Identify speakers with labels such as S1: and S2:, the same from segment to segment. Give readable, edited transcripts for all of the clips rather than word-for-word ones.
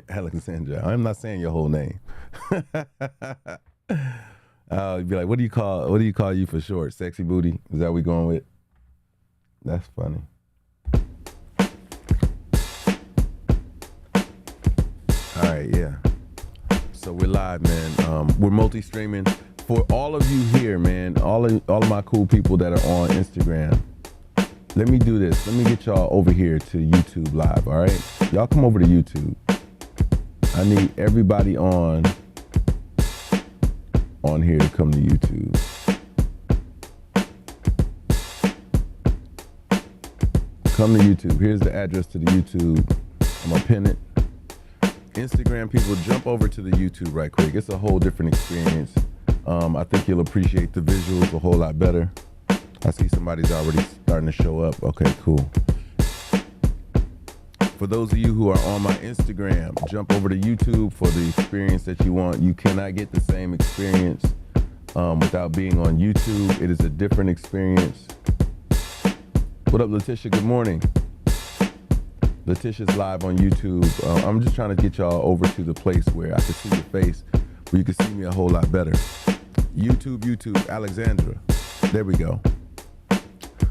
S1: Alexandra. I'm not saying your whole name. You'd be like, what do you call you for short? Sexy booty? Is that what we going with? That's funny. All right, yeah. So we're live, man. We're multi-streaming. For all of you here, man, all of my cool people that are on Instagram, let me do this. Let me get y'all over here to YouTube Live, all right? Y'all come over to YouTube. I need everybody on here to come to YouTube. Come to YouTube. Here's the address to the YouTube. I'm gonna pin it. Instagram people, jump over to the YouTube right quick. It's a whole different experience. I think you'll appreciate the visuals a whole lot better. I see somebody's already starting to show up. Okay, cool. For those of you who are on my Instagram, jump over to YouTube for the experience that you want. You cannot get the same experience without being on YouTube. It is a different experience. What up, Letitia? Good morning. Letitia's live on YouTube. I'm just trying to get y'all over to the place where I can see your face, where you can see me a whole lot better. YouTube, Alexandra. There we go.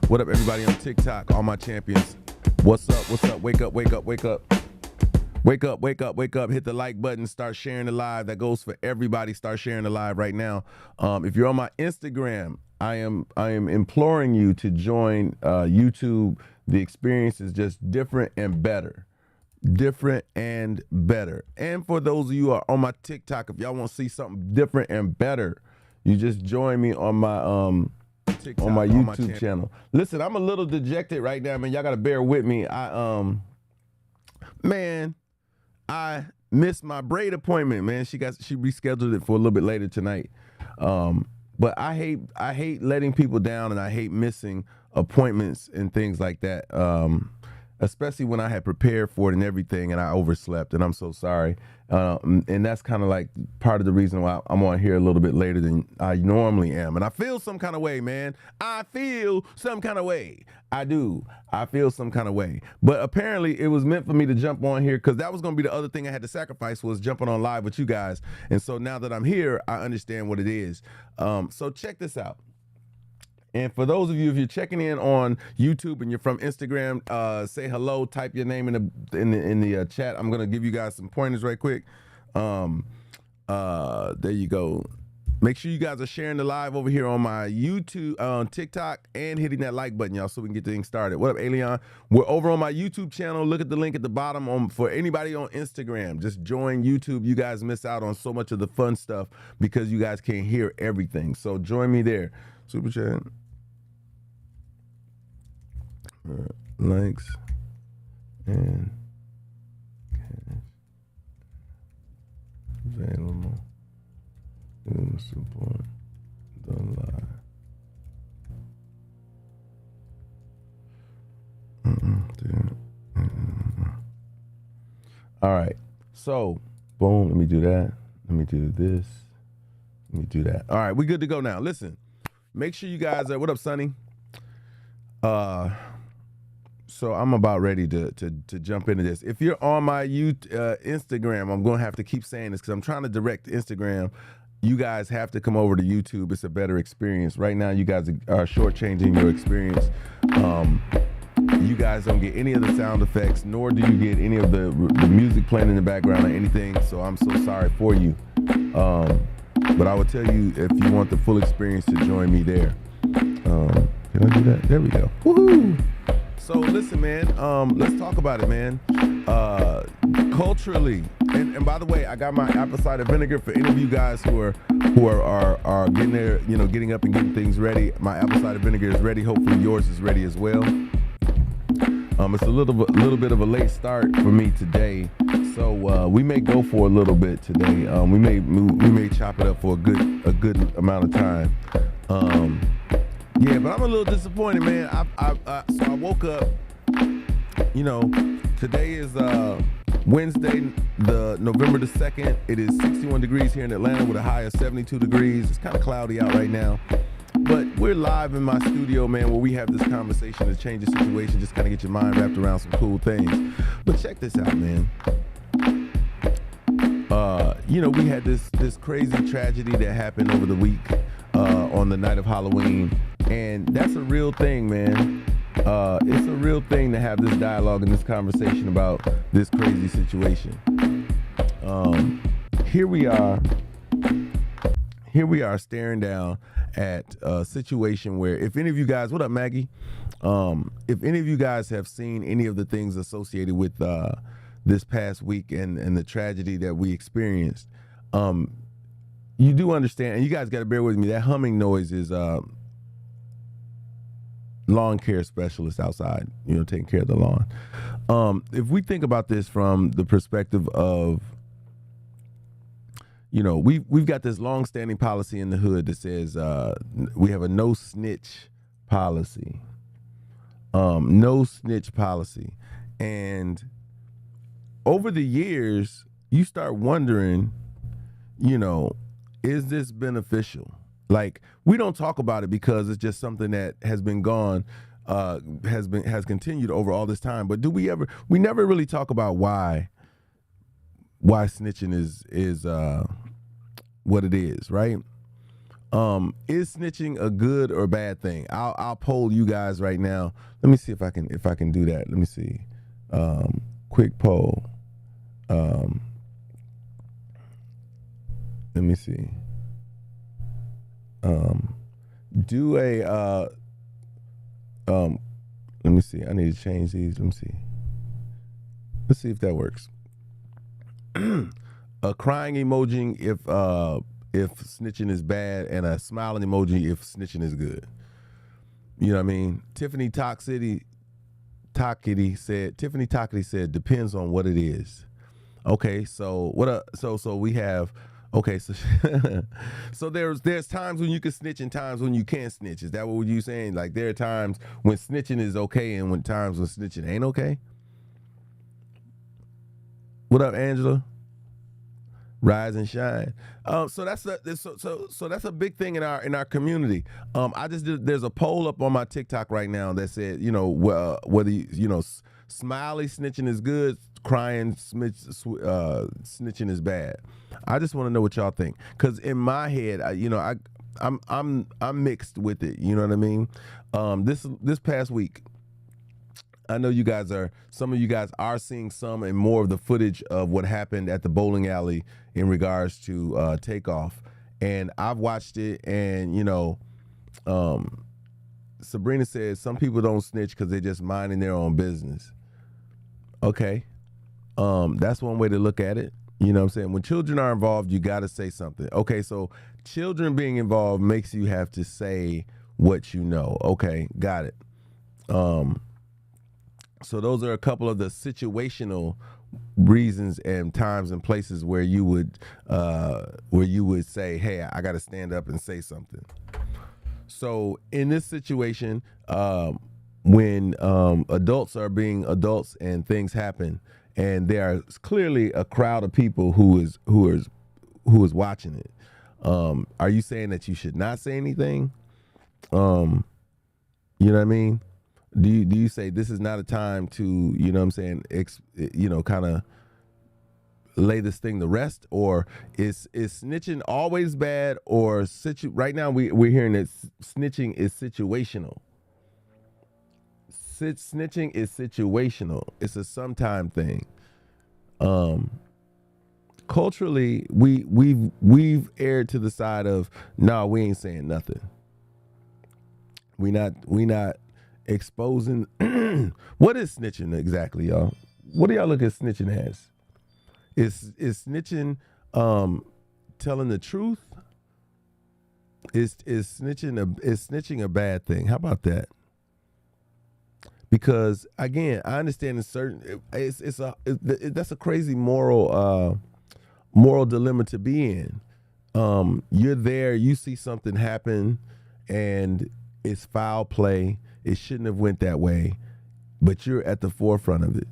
S1: What up, everybody on TikTok, all my champions. What's up? Wake up. Wake up. Hit the like button. Start sharing the live. That goes for everybody. Start sharing the live right now. If you're on my Instagram, I am imploring you to join YouTube. The experience is just different and better. And for those of you who are on my TikTok, if y'all want to see something different and better, you just join me on my TikTok, on my YouTube channel. Listen, I'm a little dejected right now, man. Y'all gotta bear with me. I missed my braid appointment, man. She rescheduled it for a little bit later tonight. But I hate letting people down, and I hate missing appointments and things like that. Especially when I had prepared for it and everything, and I overslept, and I'm so sorry. And that's kind of like part of the reason why I'm on here a little bit later than I normally am. And I feel some kind of way, man. I feel some kind of way. I do. I feel some kind of way. But apparently it was meant for me to jump on here, because that was going to be the other thing I had to sacrifice, was jumping on live with you guys. And so now that I'm here, I understand what it is. So check this out. And for those of you, if you're checking in on YouTube and you're from Instagram, say hello, type your name in the chat. I'm gonna give you guys some pointers right quick. There you go. Make sure you guys are sharing the live over here on my YouTube, on TikTok, and hitting that like button, y'all, so we can get things started. What up, Alien? We're over on my YouTube channel. Look at the link at the bottom. For anybody on Instagram, just join YouTube. You guys miss out on so much of the fun stuff because you guys can't hear everything. So join me there. Super chat. Likes and cash available to support the live. All right, so boom, let me do that. Let me do this. Let me do that. All right, we good to go now. Listen, make sure you guys what up, Sonny? So I'm about ready to jump into this. If you're on my Instagram, I'm going to have to keep saying this because I'm trying to direct Instagram. You guys have to come over to YouTube. It's a better experience. Right now, you guys are shortchanging your experience. You guys don't get any of the sound effects, nor do you get any of the music playing in the background or anything. So I'm so sorry for you. But I will tell you, if you want the full experience, to join me there. Can I do that? There we go. Woohoo! So listen, man, let's talk about it, man. Culturally, and by the way, I got my apple cider vinegar for any of you guys who are getting there, getting up and getting things ready. My apple cider vinegar is ready. Hopefully yours is ready as well. It's a little bit of a late start for me today, so we may go for a little bit today. We may chop it up for a good amount of time. Yeah, but I'm a little disappointed, man. So I woke up, today is Wednesday, the November the 2nd. It is 61 degrees here in Atlanta with a high of 72 degrees. It's kind of cloudy out right now. But we're live in my studio, man, where we have this conversation to change the situation, just kind of get your mind wrapped around some cool things. But check this out, man. we had this crazy tragedy that happened over the week on the night of Halloween, and that's a real thing, man. It's a real thing to have this dialogue and this conversation about this crazy situation. Here we are staring down at a situation where, if any of you guys, what up, Maggie? If any of you guys have seen any of the things associated with this past week and the tragedy that we experienced, you do understand, and you guys got to bear with me, that humming noise is lawn care specialist outside, taking care of the lawn. If we think about this from the perspective of, we've got this long-standing policy in the hood that says we have a no snitch policy. No snitch policy. And over the years, you start wondering, is this beneficial? Like, we don't talk about it because it's just something that has been gone, has continued over all this time. But we never really talk about why snitching is what it is, right? Is snitching a good or bad thing? I'll poll you guys right now. Let me see if I can do that. Let me see. Quick poll. Let me see. Let me see. I need to change these. Let me see. Let's see if that works. A crying emoji if snitching is bad, and a smiling emoji if snitching is good. You know what I mean? Tiffany Tockity said depends on what it is. Okay, so so we have, okay, so so there's times when you can snitch and times when you can't snitch. Is that what you saying? Like, there are times when snitching is okay and when times when snitching ain't okay? What up, Angela? Rise and shine. So that's a big thing in our community. There's a poll up on my TikTok right now that said, whether smiley snitching is good, crying snitching is bad. I just want to know what y'all think, because in my head, I'm mixed with it. You know what I mean? This past week, I know some of you guys are seeing some and more of the footage of what happened at the bowling alley in regards to Takeoff. And I've watched it, and, Sabrina says some people don't snitch because they're just minding their own business. Okay. That's one way to look at it. You know what I'm saying? When children are involved, you got to say something. Okay, so children being involved makes you have to say what you know. Okay, got it. So those are a couple of the situational reasons and times and places where you would say, hey, I got to stand up and say something. So in this situation, when adults are being adults and things happen, and there are clearly a crowd of people who is watching it, are you saying that you should not say anything? You know what I mean? Do you say this is not a time to, you know what I'm saying, kind of lay this thing to rest? Or is snitching always bad? Or right now we're hearing that snitching is situational. Snitching is situational. It's a sometime thing. Culturally, we've erred to the side of, nah, we ain't saying nothing. We not exposing. What is snitching exactly, y'all? What do y'all look at snitching as? Is snitching telling the truth? Is snitching a bad thing? How about that? Because again, I understand that's a crazy moral dilemma to be in. You're there, you see something happen, and it's foul play. It shouldn't have went that way, but you're at the forefront of it.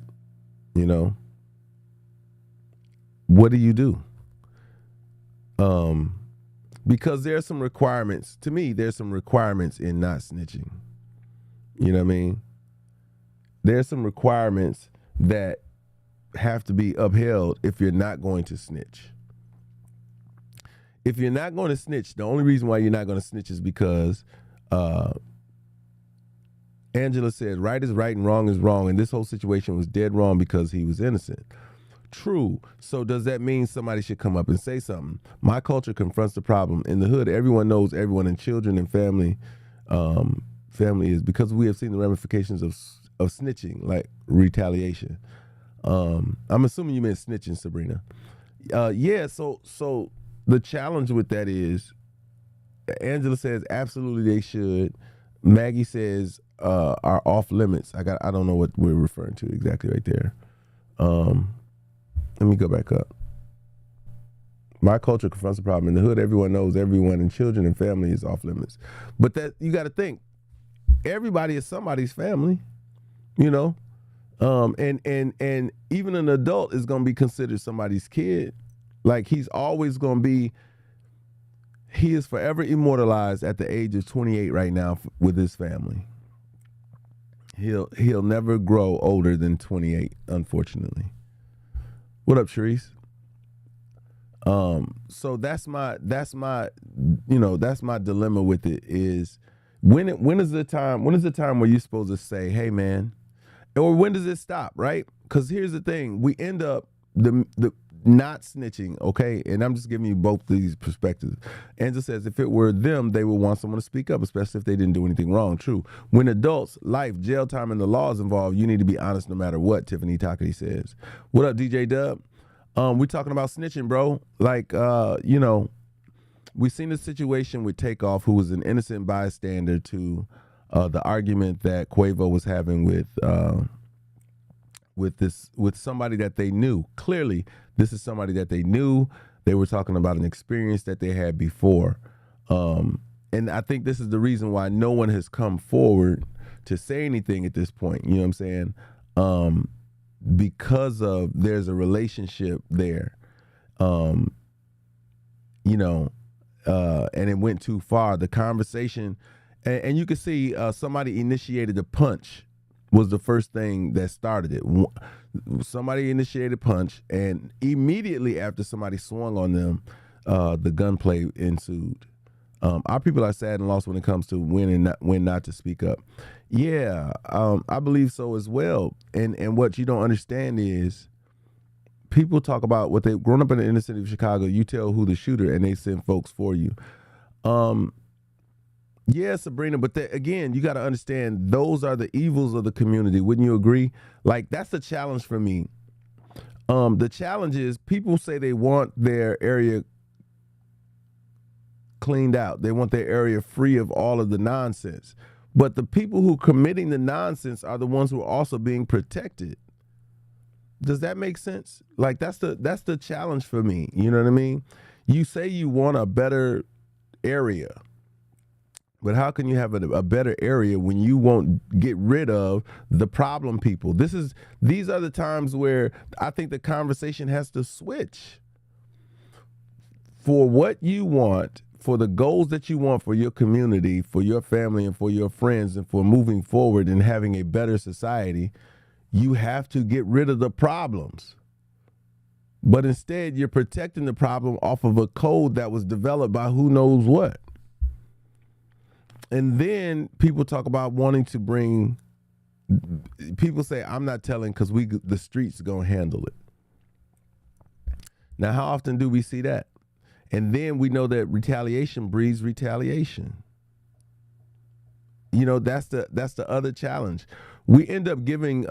S1: What do you do? Because there are some requirements. To me, there's some requirements in not snitching. You know what I mean? There's some requirements that have to be upheld if you're not going to snitch. if you're not going to snitch, the only reason why you're not going to snitch is because Angela said right is right and wrong is wrong, and this whole situation was dead wrong because he was innocent. True. So does that mean somebody should come up and say something? My culture confronts the problem. In the hood, everyone knows everyone, and children and family is, because we have seen the ramifications of snitching, like retaliation. I'm assuming you meant snitching, Sabrina. Yeah, so the challenge with that is, Angela says absolutely they should. Maggie says are off limits. I don't know what we're referring to exactly right there. Let me go back up. My culture confronts the problem. In the hood, everyone knows everyone, and children and family is off limits. But that, you got to think, everybody is somebody's family, you know? And even an adult is going to be considered somebody's kid. Like, he is forever immortalized at the age of 28 right now with his family. He'll never grow older than 28, unfortunately. What up, Sharice? So that's my dilemma with it is when is the time where you're supposed to say, hey man, or when does it stop, right? Because here's the thing, we end up the not snitching, okay? And I'm just giving you both these perspectives. Angela says if it were them, they would want someone to speak up, especially if they didn't do anything wrong. True. When adults, life, jail time, and the law is involved, you need to be honest no matter what, Tiffany Takati says. What up, DJ Dub? We're talking about snitching, bro. Like, we seen the situation with Takeoff, who was an innocent bystander to the argument that Quavo was having with somebody that they knew. Clearly, this is somebody that they knew. They were talking about an experience that they had before. And I think this is the reason why no one has come forward to say anything at this point. You know what I'm saying? Because of there's a relationship there. And it went too far. The conversation, and you can see somebody initiated a punch was the first thing that started it. Somebody initiated punch, and immediately after somebody swung on them, the gunplay ensued. Our people are sad and lost when it comes to when not to speak up. Yeah, I believe so as well. And what you don't understand is people talk about what they've grown up in the inner city of Chicago. You tell who the shooter, and they send folks for you. Yeah, Sabrina, but again, you got to understand those are the evils of the community. Wouldn't you agree? Like, that's the challenge for me. The challenge is people say they want their area cleaned out. They want their area free of all of the nonsense. But the people who are committing the nonsense are the ones who are also being protected. Does that make sense? Like, that's the challenge for me. You know what I mean? You say you want a better area. But how can you have a better area when you won't get rid of the problem people? These are the times where I think the conversation has to switch. For what you want, for the goals that you want for your community, for your family, and for your friends, and for moving forward and having a better society, you have to get rid of the problems. But instead, you're protecting the problem off of a code that was developed by who knows what. And then people talk about wanting to bring, people say, I'm not telling because the streets going to handle it. Now, how often do we see that? And then we know that retaliation breeds retaliation. You know, that's the other challenge. We end up giving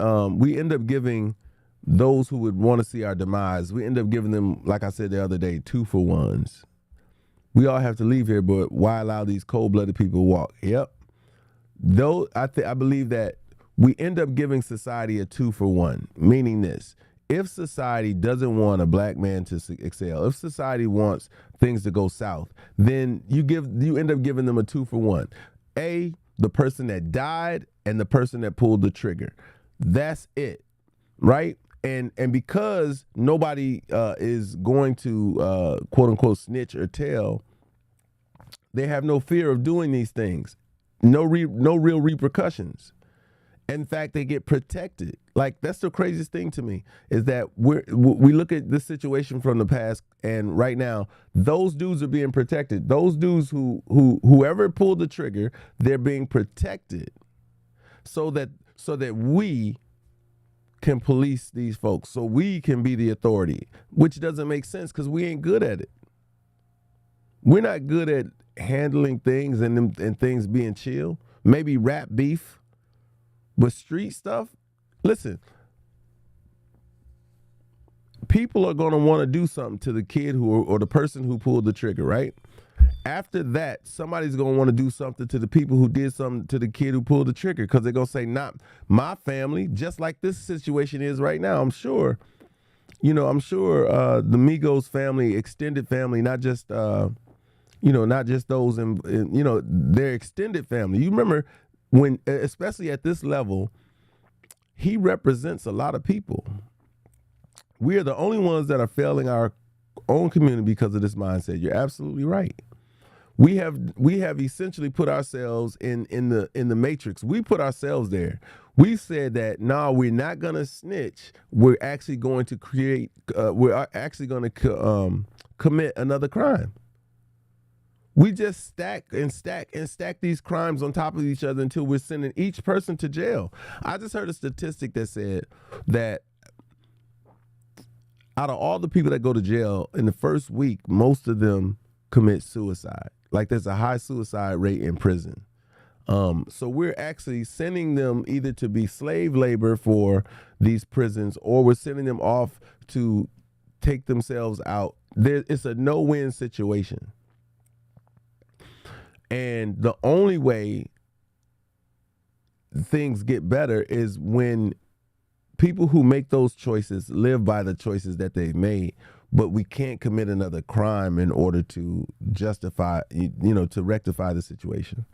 S1: those who would want to see our demise, we end up giving them, like I said the other day, 2-for-1s. We all have to leave here, but why allow these cold-blooded people to walk? Yep. Though I believe that we end up giving society a 2-for-1, meaning this. If society doesn't want a black man to excel, if society wants things to go south, then you end up giving them a 2-for-1. The person that died and the person that pulled the trigger. That's it, right? And because nobody is going to quote unquote snitch or tell, they have no fear of doing these things. No real repercussions. In fact, they get protected. Like, that's the craziest thing to me, is that we look at this situation from the past, and right now those dudes are being protected. Those dudes whoever pulled the trigger, they're being protected, so that we can police these folks, so we can be the authority, which doesn't make sense because we ain't good at it. We're not good at handling things and things being chill. Maybe rap beef, but street stuff. Listen, people are going to want to do something to the kid or the person who pulled the trigger, right? After that, somebody's going to want to do something to the people who did something to the kid who pulled the trigger, because they're going to say, not my family, just like this situation is right now. I'm sure, the Migos family, extended family, not just, not just those in their extended family. You remember when, especially at this level, he represents a lot of people. We are the only ones that are failing our own community because of this mindset. You're absolutely right. We have essentially put ourselves in the matrix. We put ourselves there. We said that no, we're not gonna snitch. We're actually going to create. We're actually going to commit another crime. We just stack these crimes on top of each other until we're sending each person to jail. I just heard a statistic that said that out of all the people that go to jail in the first week, most of them commit suicide. Like, there's a high suicide rate in prison. So we're actually sending them either to be slave labor for these prisons, or we're sending them off to take themselves out. It's a no-win situation. And the only way things get better is when people who make those choices live by the choices that they've made, but we can't commit another crime in order to justify, to rectify the situation.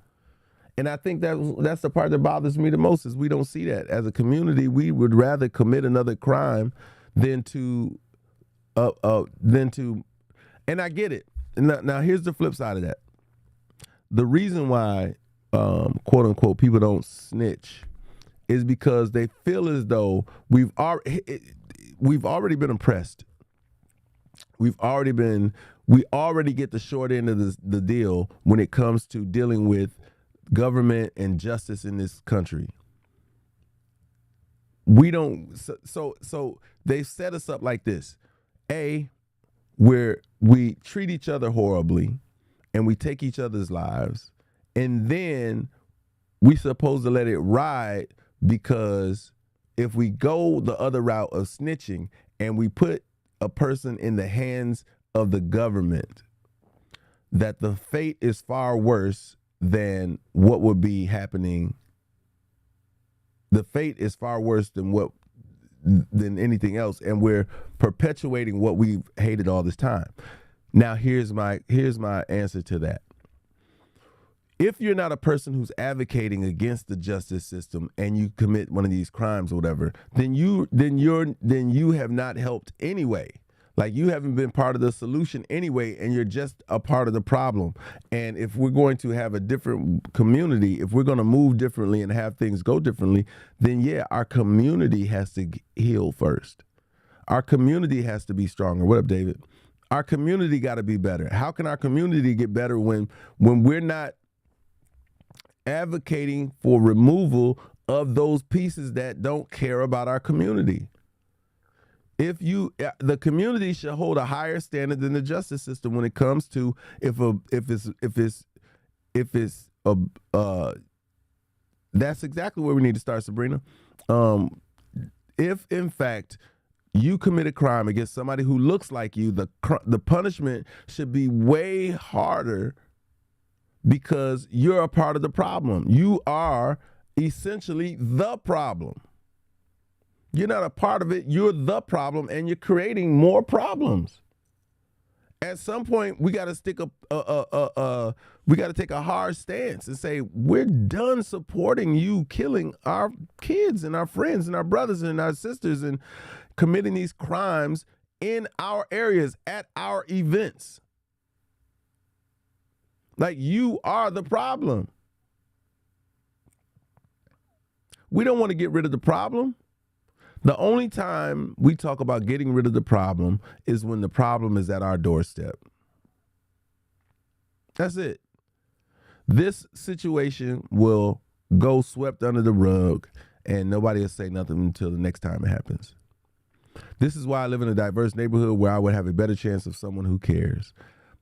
S1: And I think that's the part that bothers me the most, is we don't see that. As a community, we would rather commit another crime than to, and I get it. Now here's the flip side of that. The reason why, quote unquote, people don't snitch is because they feel as though we've already been oppressed. We already get the short end of the deal when it comes to dealing with government and justice in this country. We don't. So they set us up like this: where we treat each other horribly, and we take each other's lives, and then we supposed to let it ride, because if we go the other route of snitching and we put a person in the hands of the government, that the fate is far worse than what would be happening. The fate is far worse than anything else, and we're perpetuating what we've hated all this time. Now, here's my answer to that. If you're not a person who's advocating against the justice system and you commit one of these crimes or whatever, then you have not helped anyway. Like, you haven't been part of the solution anyway, and you're just a part of the problem. And if we're going to have a different community, if we're going to move differently and have things go differently, then yeah, our community has to heal first. Our community has to be stronger. What up, David? Our community got to be better. How can our community get better when we're not advocating for removal of those pieces that don't care about our community? The community should hold a higher standard than the justice system when it comes to that's exactly where we need to start, Sabrina. If in fact you commit a crime against somebody who looks like you, the punishment should be way harder, because you're a part of the problem. You are essentially the problem. You're not a part of it. You're the problem, and you're creating more problems. At some point, we got to take a hard stance and say, we're done supporting you killing our kids and our friends and our brothers and our sisters and committing these crimes in our areas, at our events. Like, you are the problem. We don't want to get rid of the problem. The only time we talk about getting rid of the problem is when the problem is at our doorstep. That's it. This situation will go swept under the rug and nobody will say nothing until the next time it happens. This is why I live in a diverse neighborhood where I would have a better chance of someone who cares.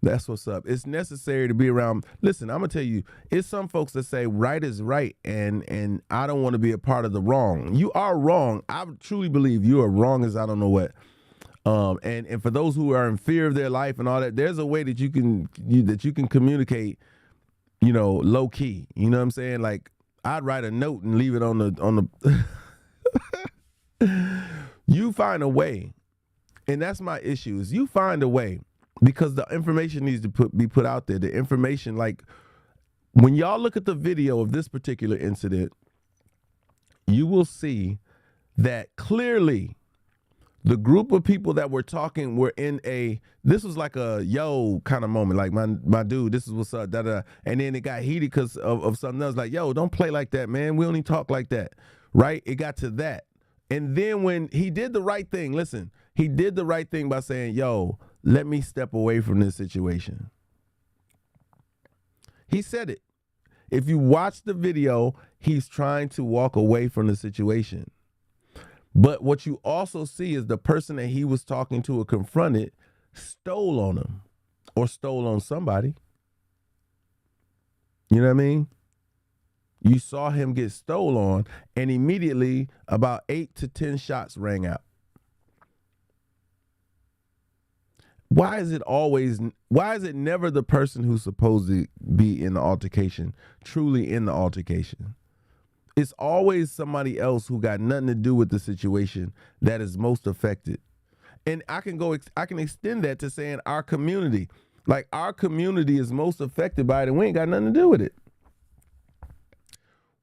S1: That's what's up. It's necessary to be around. Listen, I'm gonna tell you, it's some folks that say right is right, and I don't want to be a part of the wrong. You are wrong. I truly believe you are wrong as I don't know what. And for those who are in fear of their life and all that, there's a way that you can communicate, low key. You know what I'm saying? Like I'd write a note and leave it on the. You find a way, and that's my issue. Is you find a way. Because the information needs to be put out there. The information, like when y'all look at the video of this particular incident, you will see that clearly the group of people that were talking were this was like a yo kind of moment. Like my dude, this is what's up, da-da. And then it got heated because of something else. Like, yo, don't play like that, man. We only talk like that, right? It got to that. And then when he did the right thing, listen, he did the right thing by saying, yo, let me step away from this situation. He said it. If you watch the video, he's trying to walk away from the situation. But what you also see is the person that he was talking to or confronted stole on him or stole on somebody. You know what I mean? You saw him get stole on, and immediately about 8 to 10 shots rang out. Why is it never the person who's supposed to be in the altercation, truly in the altercation? It's always somebody else who got nothing to do with the situation that is most affected. And I can extend that to saying our community. Like our community is most affected by it and we ain't got nothing to do with it.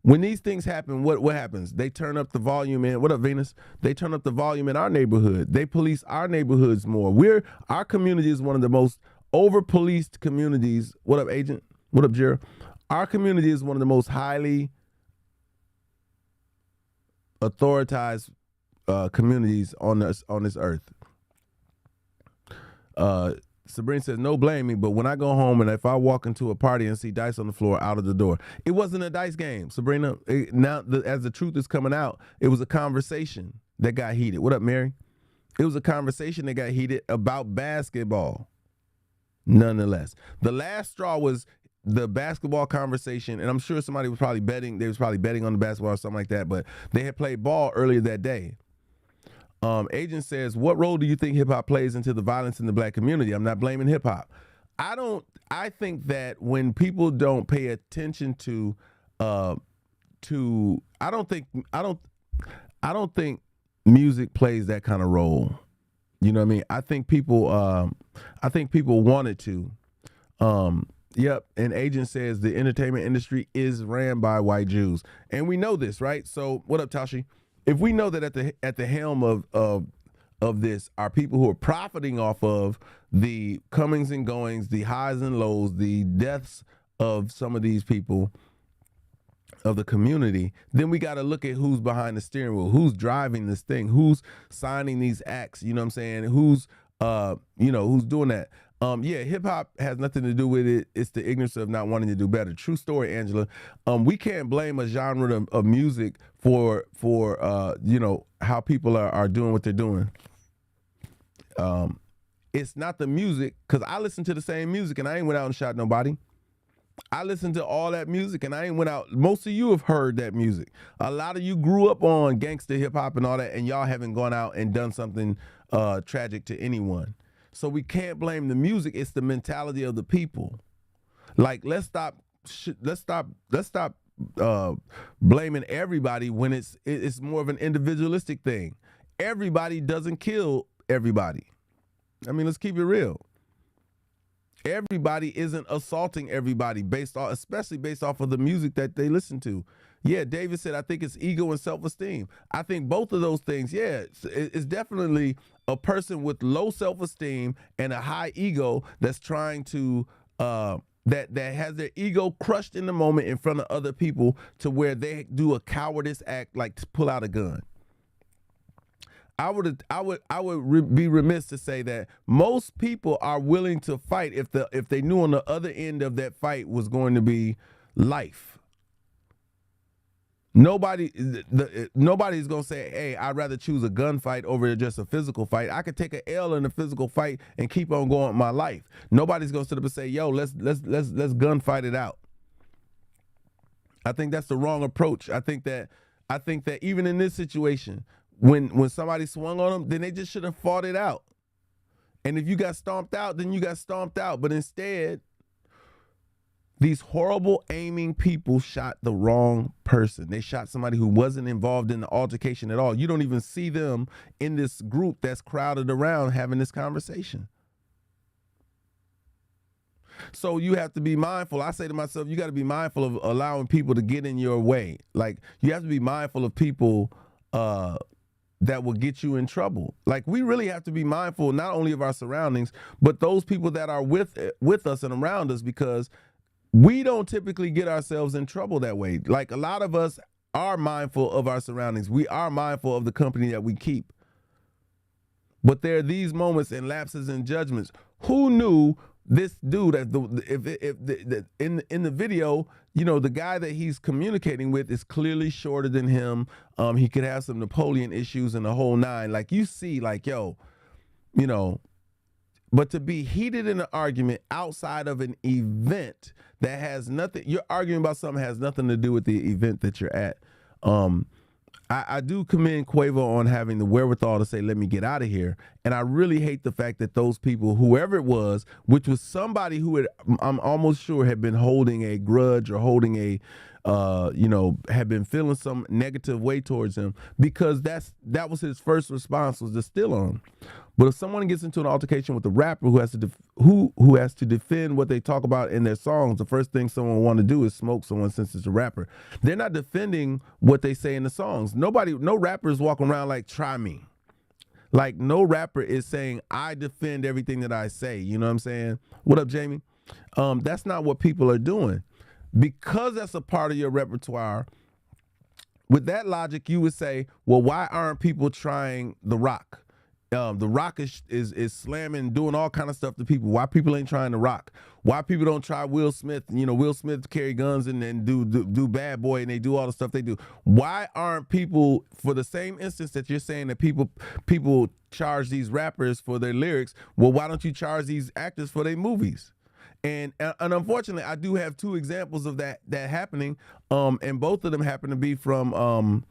S1: When these things happen, what happens? They turn up the volume in. What up, Venus? They turn up the volume in our neighborhood. They police our neighborhoods more. Our community is one of the most over-policed communities. What up, Agent? What up, Jared? Our community is one of the most highly authoritized communities on this earth. Sabrina says, no blaming, but when I go home and if I walk into a party and see dice on the floor, out of the door. It wasn't a dice game, Sabrina. As the truth is coming out, it was a conversation that got heated. What up, Mary? It was a conversation that got heated about basketball. Nonetheless, the last straw was the basketball conversation, and I'm sure somebody was probably betting. They was probably betting on the basketball or something like that, but they had played ball earlier that day. Agent says, what role do you think hip hop plays into the violence in the black community? I'm not blaming hip hop. I think that when people don't pay attention I don't think music plays that kind of role. You know what I mean? I think people wanted to. Yep. And Agent says the entertainment industry is ran by white Jews. And we know this, right? So what up, Tashi? If we know that at the helm of this are people who are profiting off of the comings and goings, the highs and lows, the deaths of some of these people of the community, then we got to look at who's behind the steering wheel, who's driving this thing, who's signing these acts, you know what I'm saying? Who's doing that. Yeah, hip hop has nothing to do with it. It's the ignorance of not wanting to do better. True story, Angela. We can't blame a genre of music for how people are doing what they're doing. It's not the music, because I listen to the same music and I ain't went out and shot nobody. I listened to all that music and I ain't went out. Most of you have heard that music. A lot of you grew up on gangster hip hop and all that, and y'all haven't gone out and done something tragic to anyone. So we can't blame the music. It's the mentality of the people. Like, let's stop blaming everybody when it's more of an individualistic thing. Everybody doesn't kill everybody. I mean, let's keep it real. Everybody isn't assaulting everybody especially based off of the music that they listen to. Yeah, David said, I think it's ego and self-esteem. I think both of those things, yeah, it's definitely a person with low self-esteem and a high ego that's trying to, that has their ego crushed in the moment in front of other people to where they do a cowardice act, like to pull out a gun. be remiss to say that most people are willing to fight if they knew on the other end of that fight was going to be life. Nobody's gonna say, "Hey, I'd rather choose a gunfight over just a physical fight. I could take an L in a physical fight and keep on going with my life." Nobody's gonna sit up and say, "Yo, let's gunfight it out." I think that's the wrong approach. I think that even in this situation, when somebody swung on them, then they just should have fought it out. And if you got stomped out, then you got stomped out. But instead, these horrible aiming people shot the wrong person. They shot somebody who wasn't involved in the altercation at all. You don't even see them in this group that's crowded around having this conversation. So you have to be mindful. I say to myself, you got to be mindful of allowing people to get in your way. Like, you have to be mindful of people that will get you in trouble. Like, we really have to be mindful not only of our surroundings, but those people that are with us and around us, because we don't typically get ourselves in trouble that way. Like, a lot of us are mindful of our surroundings. We are mindful of the company that we keep. But there are these moments and lapses in judgments. Who knew this dude, in the video, you know, the guy that he's communicating with is clearly shorter than him. He could have some Napoleon issues and the whole nine. Like, you see, like, yo, you know, but to be heated in an argument outside of an event that has nothing, you're arguing about something that has nothing to do with the event that you're at. I do commend Quavo on having the wherewithal to say, let me get out of here. And I really hate the fact that those people, whoever it was, which was somebody who I'm almost sure had been holding a grudge or holding a, had been feeling some negative way towards him, because that was his first response, was to steal on him. But if someone gets into an altercation with a rapper who has to defend what they talk about in their songs, the first thing someone want to do is smoke someone, since it's a rapper. They're not defending what they say in the songs. No rapper is walking around like, try me. Like, no rapper is saying, I defend everything that I say. You know what I'm saying? What up, Jamie? That's not what people are doing. Because that's a part of your repertoire, with that logic, you would say, well, why aren't people trying The Rock? The Rock is slamming, doing all kind of stuff to people. Why people ain't trying The Rock? Why people don't try Will Smith? You know, Will Smith carry guns and do Bad Boy, and they do all the stuff they do. Why aren't people, for the same instance that you're saying that people charge these rappers for their lyrics, well, why don't you charge these actors for their movies? And unfortunately, I do have two examples of that happening, and both of them happen to be from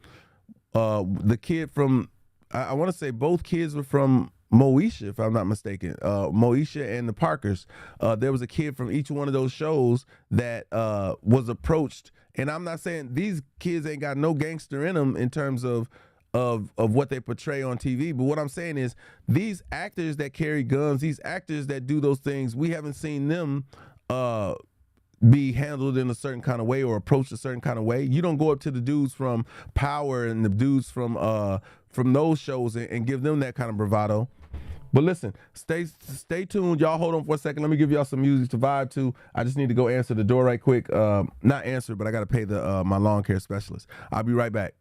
S1: the kid from, I want to say both kids were from Moesha, if I'm not mistaken. Moesha and the Parkers. There was a kid from each one of those shows that was approached. And I'm not saying these kids ain't got no gangster in them in terms of what they portray on TV. But what I'm saying is, these actors that carry guns, these actors that do those things, we haven't seen them be handled in a certain kind of way or approached a certain kind of way. You don't go up to the dudes from Power and the dudes from those shows and give them that kind of bravado. But listen, stay tuned. Y'all hold on for a second. Let me give y'all some music to vibe to. I just need to go answer the door right quick. Not answer, but I got to pay my lawn care specialist. I'll be right back.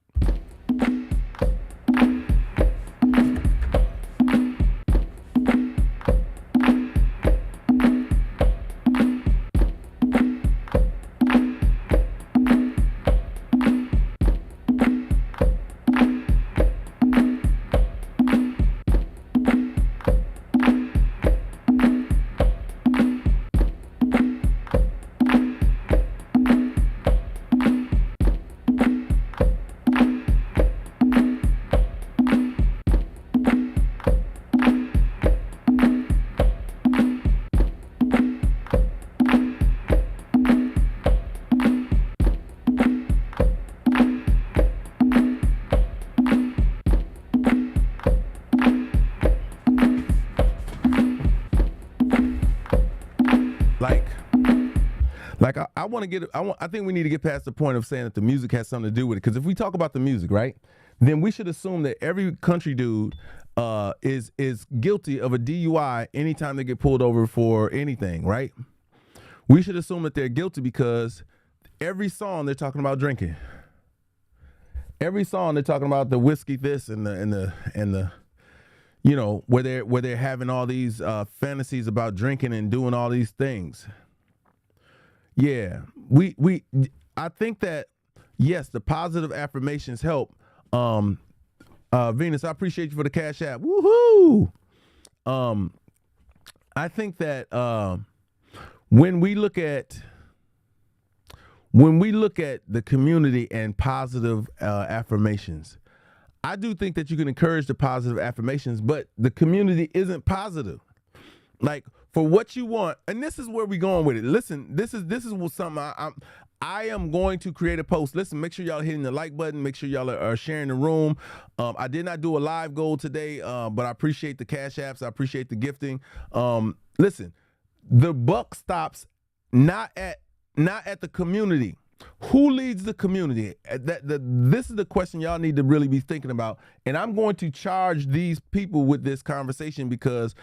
S1: I think we need to get past the point of saying that the music has something to do with it. Because if we talk about the music, right, then we should assume that every country dude is guilty of a DUI anytime they get pulled over for anything, right? We should assume that they're guilty because every song they're talking about drinking. Every song they're talking about the whiskey this and the you know, where they're having all these fantasies about drinking and doing all these things. Yeah, I think that yes, the positive affirmations help. Venus, I appreciate you for the Cash App. Woohoo! I think that when we look at the community and positive affirmations, I do think that you can encourage the positive affirmations, but the community isn't positive. Like for what you want, and this is where we're going with it. Listen, this is what something I am going to create a post. Listen, make sure y'all hitting the like button. Make sure y'all are sharing the room. I did not do a live goal today, but I appreciate the Cash Apps. I appreciate the gifting. Listen, the buck stops not at the community. Who leads the community? This is the question y'all need to really be thinking about. And I'm going to charge these people with this conversation because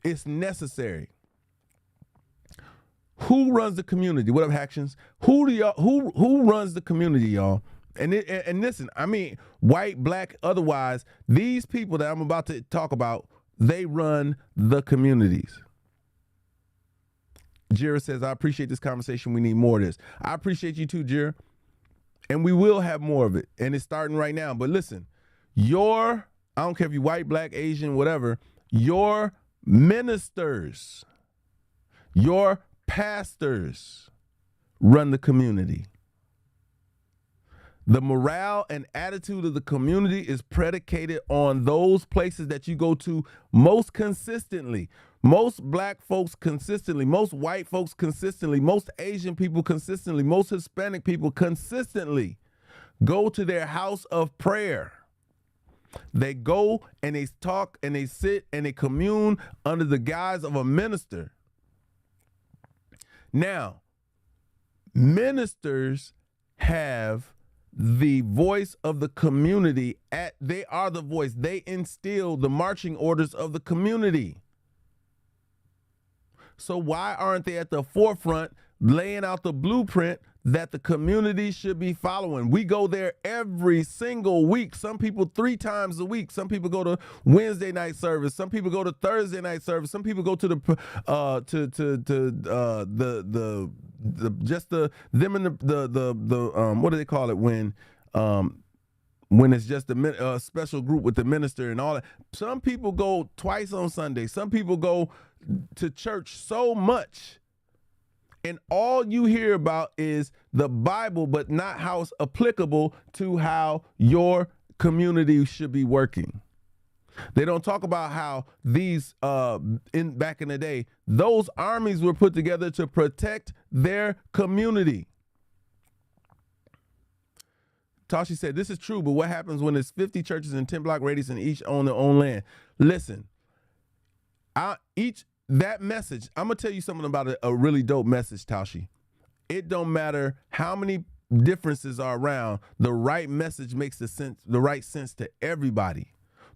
S1: it's necessary. Who runs the community? What up, Actions? Who runs the community, y'all? And listen, I mean, white, black, otherwise, these people that I'm about to talk about, they run the communities. Jira says, I appreciate this conversation. We need more of this. I appreciate you too, Jira. And we will have more of it. And it's starting right now. But listen, I don't care if you're white, black, Asian, whatever, your ministers, your pastors run the community. The morale and attitude of the community is predicated on those places that you go to most consistently. Most black folks consistently, most white folks consistently, most Asian people consistently, most Hispanic people consistently go to their house of prayer. They go and they talk and they sit and they commune under the guise of a minister. Now, ministers have the voice of the community. They are the voice. They instill the marching orders of the community. So why aren't they at the forefront laying out the blueprint that the community should be following? We go there every single week. Some people 3 times a week. Some people go to Wednesday night service. Some people go to Thursday night service. Some people go to them and the what do they call it when it's just a special group with the minister and all that. Some people go twice on Sunday. Some people go to church so much, and all you hear about is the Bible, but not how it's applicable to how your community should be working. They don't talk about how these back in the day, those armies were put together to protect their community. Tashi said, this is true, but what happens when there's 50 churches in 10 block radius and each own their own land? Listen, that message, I'm going to tell you something about a really dope message, Tashi. It don't matter how many differences are around, the right message makes the right sense to everybody.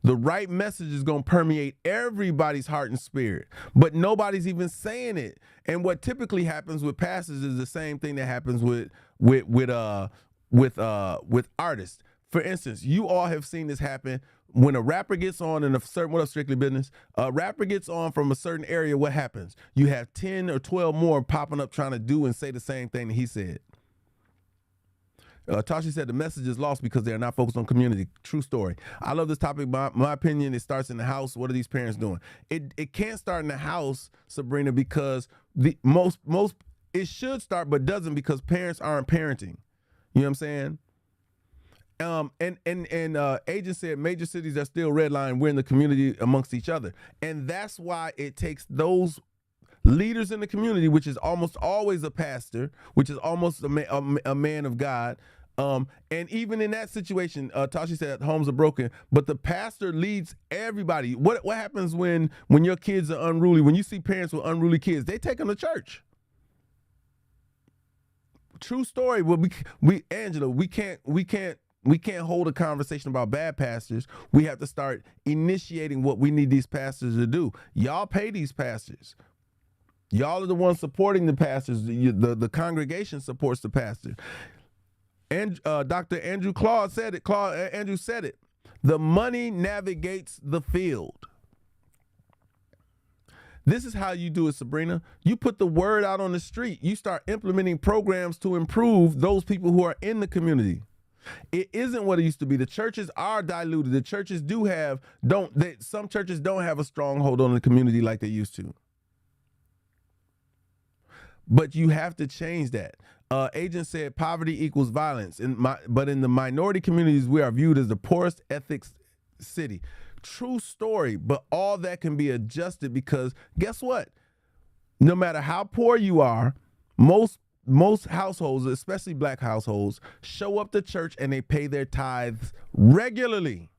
S1: The right message is going to permeate everybody's heart and spirit, but nobody's even saying it. And what typically happens with pastors is the same thing that happens with artists. For instance, you all have seen this happen when a rapper gets on in a certain, what up, Strictly Business? A rapper gets on from a certain area, what happens? You have 10 or 12 more popping up trying to do and say the same thing that he said. Tashi said the message is lost because they are not focused on community. True story. I love this topic. My opinion, it starts in the house. What are these parents doing? It can't start in the house, Sabrina, because most it should start but doesn't, because parents aren't parenting. You know what I'm saying? Agent said major cities are still redline. We're in the community amongst each other. And that's why it takes those leaders in the community, which is almost always a pastor, which is almost a man of God. And even in that situation, Tashi said homes are broken, but the pastor leads everybody. What happens when your kids are unruly? When you see parents with unruly kids, they take them to church. True story. Well, Angela, we can't hold a conversation about bad pastors. We have to start initiating what we need these pastors to do. Y'all pay these pastors. Y'all are the ones supporting the pastors. The congregation supports the pastor. And Dr. Andrew Claude said it. Andrew said it. The money navigates the field. This is how you do it, Sabrina. You put the word out on the street. You start implementing programs to improve those people who are in the community. It isn't what it used to be. The churches are diluted. The churches some churches don't have a stronghold on the community like they used to. But you have to change that. Agent said poverty equals violence. But in the minority communities, we are viewed as the poorest ethics city. True story, but all that can be adjusted because guess what? No matter how poor you are, most households, especially black households, show up to church and they pay their tithes regularly.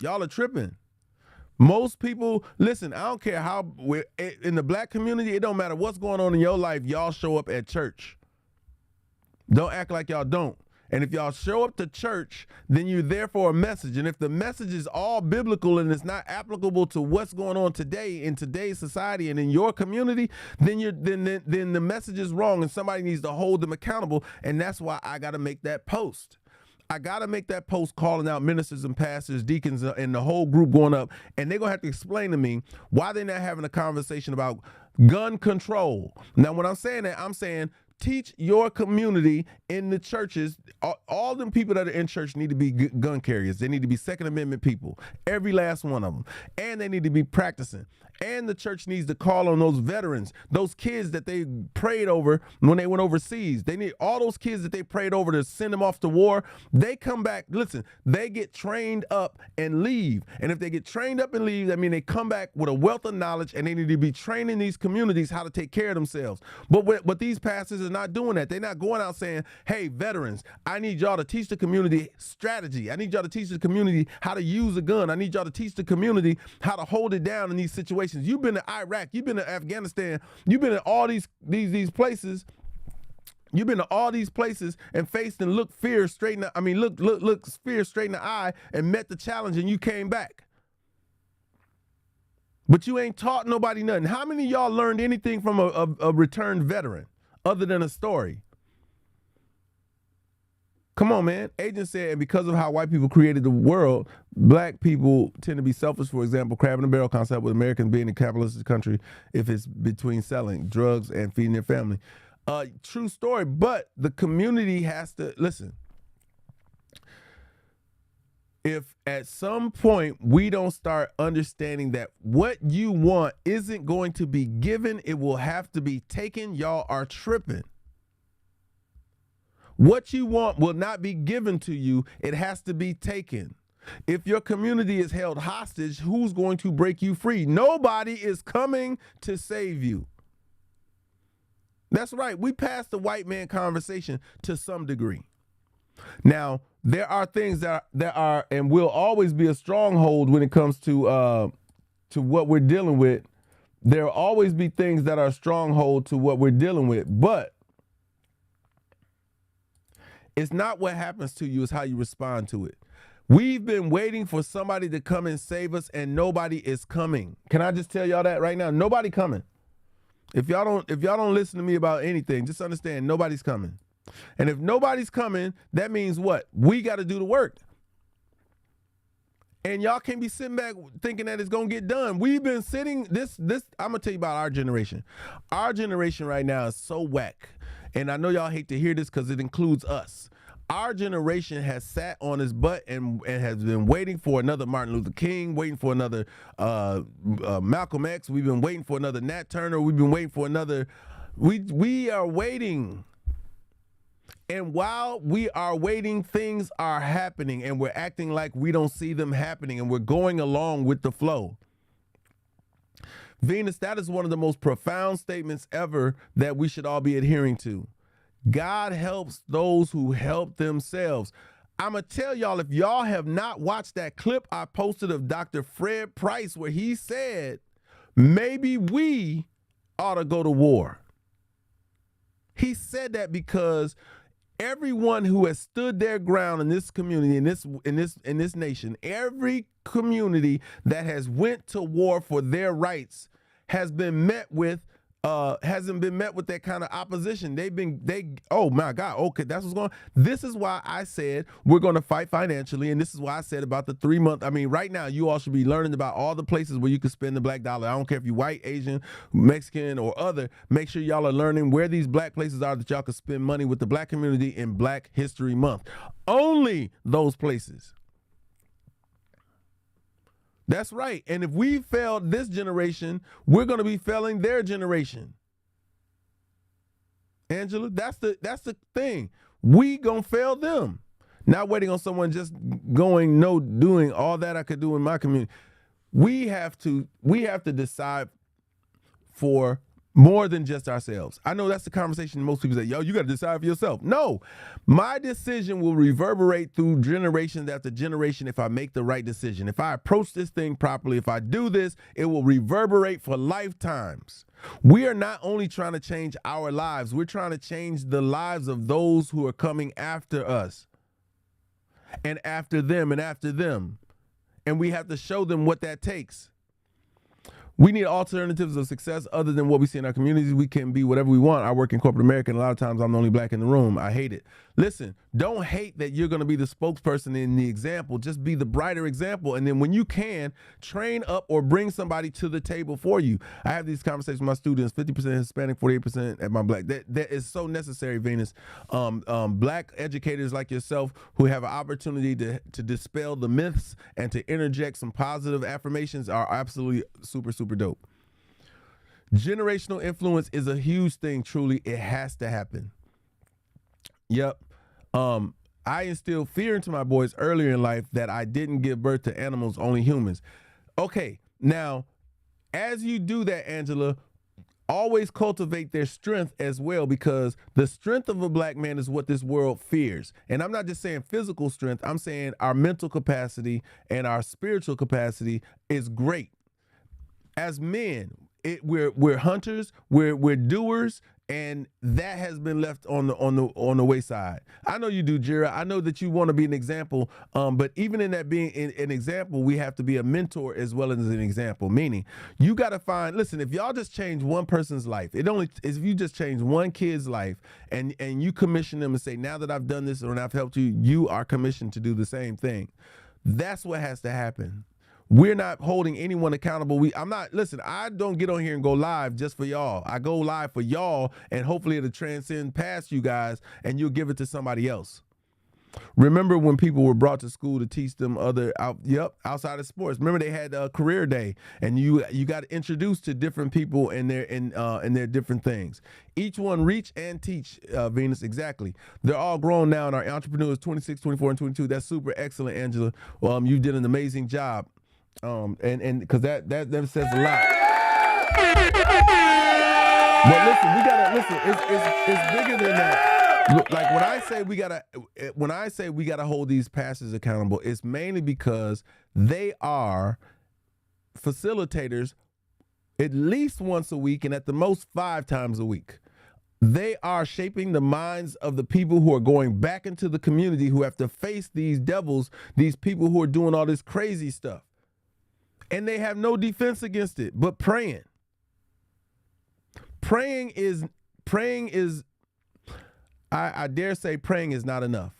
S1: Y'all are tripping. Most people, listen, I don't care how, in the black community, it don't matter what's going on in your life, y'all show up at church. Don't act like y'all don't. And if y'all show up to church, then you're there for a message. And if the message is all biblical and it's not applicable to what's going on today in today's society and in your community, then the message is wrong and somebody needs to hold them accountable. And that's why I got to make that post. I got to make that post calling out ministers and pastors, deacons, and the whole group going up. And they're going to have to explain to me why they're not having a conversation about gun control. Now, when I'm saying that, I'm saying teach your community in the churches. All them people that are in church need to be gun carriers. They need to be Second Amendment people, every last one of them. And they need to be practicing. And the church needs to call on those veterans, those kids that they prayed over when they went overseas. They need all those kids that they prayed over to send them off to war. They come back, listen, they get trained up and leave. And if they get trained up and leave, that means they come back with a wealth of knowledge and they need to be training these communities how to take care of themselves. But these pastors are not doing that. They're not going out saying, hey, veterans, I need y'all to teach the community strategy. I need y'all to teach the community how to use a gun. I need y'all to teach the community how to hold it down in these situations. You've been to Iraq, you've been to Afghanistan, you've been to all these places. You've been to all these places and faced and looked fear straight in the, look fear straight in the eye and met the challenge and you came back. But you ain't taught nobody nothing. How many of y'all learned anything from a returned veteran other than a story? Come on, man. Agent said, and because of how white people created the world, black people tend to be selfish. For example, crab in a barrel concept with Americans being a capitalistic country if it's between selling drugs and feeding their family. True story, but the community has to, listen, if at some point we don't start understanding that what you want isn't going to be given, it will have to be taken, y'all are tripping. What you want will not be given to you. It has to be taken. If your community is held hostage, who's going to break you free? Nobody is coming to save you. That's right. We passed the white man conversation to some degree. Now, there are things that are and will always be a stronghold when it comes to what we're dealing with. There will always be things that are a stronghold to what we're dealing with, but it's not what happens to you, it's how you respond to it. We've been waiting for somebody to come and save us, and nobody is coming. Can I just tell y'all that right now? Nobody coming. If y'all don't listen to me about anything, just understand nobody's coming. And if nobody's coming, that means what? We got to do the work. And y'all can't be sitting back thinking that it's gonna get done. We've been sitting this. I'm gonna tell you about our generation. Our generation right now is so whack. And I know y'all hate to hear this because it includes us. Our generation has sat on its butt and has been waiting for another Martin Luther King, waiting for another Malcolm X. We've been waiting for another Nat Turner. We've been waiting for another. We are waiting. And while we are waiting, things are happening and we're acting like we don't see them happening and we're going along with the flow. Venus, that is one of the most profound statements ever that we should all be adhering to. God helps those who help themselves. I'm going to tell y'all, if y'all have not watched that clip I posted of Dr. Fred Price where he said, maybe we ought to go to war. He said that because everyone who has stood their ground in this community, in this nation, every community that has went to war for their rights has been met with hasn't been met with that kind of opposition. Oh my God, okay, that's what's going on. This is why I said we're going to fight financially, and this is why I said about the 3 month. I mean, right now, you all should be learning about all the places where you can spend the black dollar. I don't care if you're white, Asian, Mexican, or other. Make sure y'all are learning where these black places are that y'all can spend money with the black community in Black History Month. Only those places. That's right. And if we failed this generation, we're going to be failing their generation. Angela, that's the thing. We going to fail them. Not waiting on someone just doing all that I could do in my community. We have to decide for more than just ourselves. I know that's the conversation most people say, yo, you got to decide for yourself. No, my decision will reverberate through generations after generation if I make the right decision. If I approach this thing properly, if I do this, it will reverberate for lifetimes. We are not only trying to change our lives, we're trying to change the lives of those who are coming after us and after them and after them. And we have to show them what that takes. We need alternatives of success other than what we see in our communities. We can be whatever we want. I work in corporate America, and a lot of times I'm the only black in the room. I hate it. Listen, don't hate that you're going to be the spokesperson in the example. Just be the brighter example. And then when you can, train up or bring somebody to the table for you. I have these conversations with my students, 50% Hispanic, 48% at my black. That is so necessary, Venus. Black educators like yourself who have an opportunity to dispel the myths and to interject some positive affirmations are absolutely super, super dope. Generational influence is a huge thing, truly. It has to happen. Yep. I instilled fear into my boys earlier in life that I didn't give birth to animals, only humans. Okay, now, as you do that, Angela, always cultivate their strength as well, because the strength of a black man is what this world fears. And I'm not just saying physical strength. I'm saying our mental capacity and our spiritual capacity is great. As men, we're hunters, we're doers, and that has been left on the wayside. I know you do, Jira. I know that you want to be an example, but even in that being an example, we have to be a mentor as well as an example. Meaning, you got to find. Listen, if y'all just change one person's life, if you just change one kid's life, and you commission them and say, now that I've done this or I've helped you, you are commissioned to do the same thing. That's what has to happen. We're not holding anyone accountable. Listen, I don't get on here and go live just for y'all. I go live for y'all, and hopefully it'll transcend past you guys and you'll give it to somebody else. Remember when people were brought to school to teach them outside of sports? Remember they had a career day, and you got introduced to different people and their different things. Each one reach and teach, Venus, exactly. They're all grown now and are entrepreneurs, 26, 24, and 22. That's super excellent, Angela. You did an amazing job. And because that says a lot. But listen, it's bigger than that. Like when I say we gotta hold these pastors accountable, it's mainly because they are facilitators at least once a week and at the most 5 times a week. They are shaping the minds of the people who are going back into the community, who have to face these devils, these people who are doing all this crazy stuff. And they have no defense against it, but praying. Praying is, I dare say praying is not enough.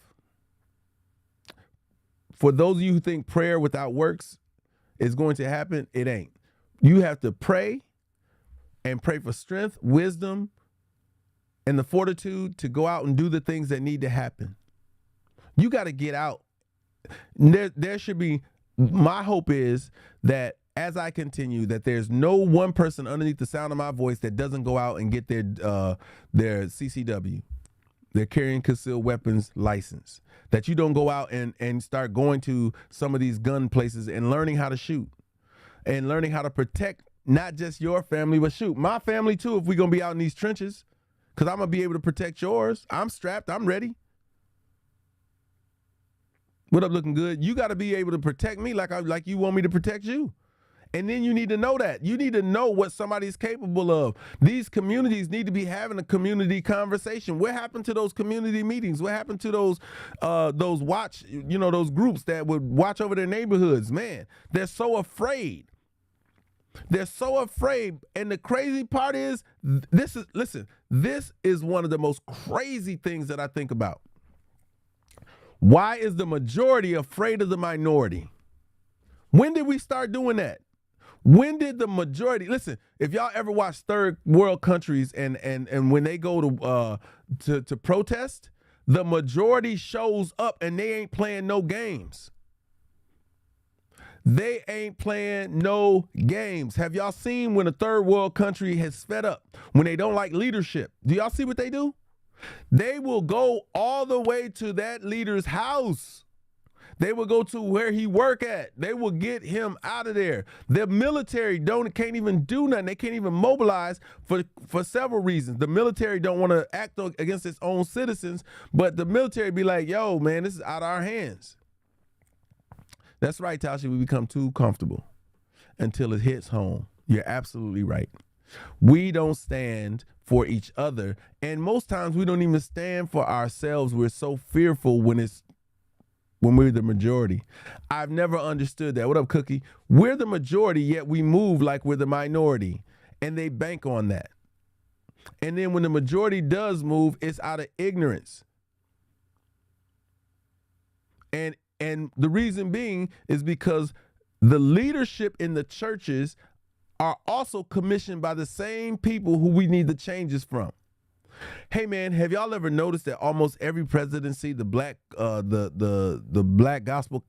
S1: For those of you who think prayer without works is going to happen, it ain't. You have to pray and pray for strength, wisdom, and the fortitude to go out and do the things that need to happen. You got to get out. There should be, my hope is that as I continue, that there's no one person underneath the sound of my voice that doesn't go out and get their CCW, their carrying concealed weapons license. That you don't go out and start going to some of these gun places and learning how to shoot and learning how to protect not just your family, but shoot, my family too, if we're going to be out in these trenches, because I'm going to be able to protect yours. I'm strapped. I'm ready. What up, looking good? You got to be able to protect me like you want me to protect you. And then you need to know that. You need to know what somebody's capable of. These communities need to be having a community conversation. What happened to those community meetings? What happened to those those groups that would watch over their neighborhoods? Man, they're so afraid. They're so afraid. And the crazy part is, this is one of the most crazy things that I think about. Why is the majority afraid of the minority? When did we start doing that? When did the majority listen? If y'all ever watch third world countries and when they go to protest, the majority shows up and they ain't playing no games. They ain't playing no games. Have y'all seen when a third world country has fed up, when they don't like leadership? Do y'all see what they do? They will go all the way to that leader's house. They will go to where he work at. They will get him out of there. The military can't even do nothing. They can't even mobilize for several reasons. The military don't want to act against its own citizens, but the military be like, yo, man, this is out of our hands. That's right, Tasha. We become too comfortable until it hits home. You're absolutely right. We don't stand for each other. And most times we don't even stand for ourselves. We're so fearful when we're the majority. I've never understood that. What up, Cookie? We're the majority, yet we move like we're the minority. And they bank on that. And then when the majority does move, it's out of ignorance. And the reason being is because the leadership in the churches are also commissioned by the same people who we need the changes from. Hey man, have y'all ever noticed that almost every presidency, the black Black Gospel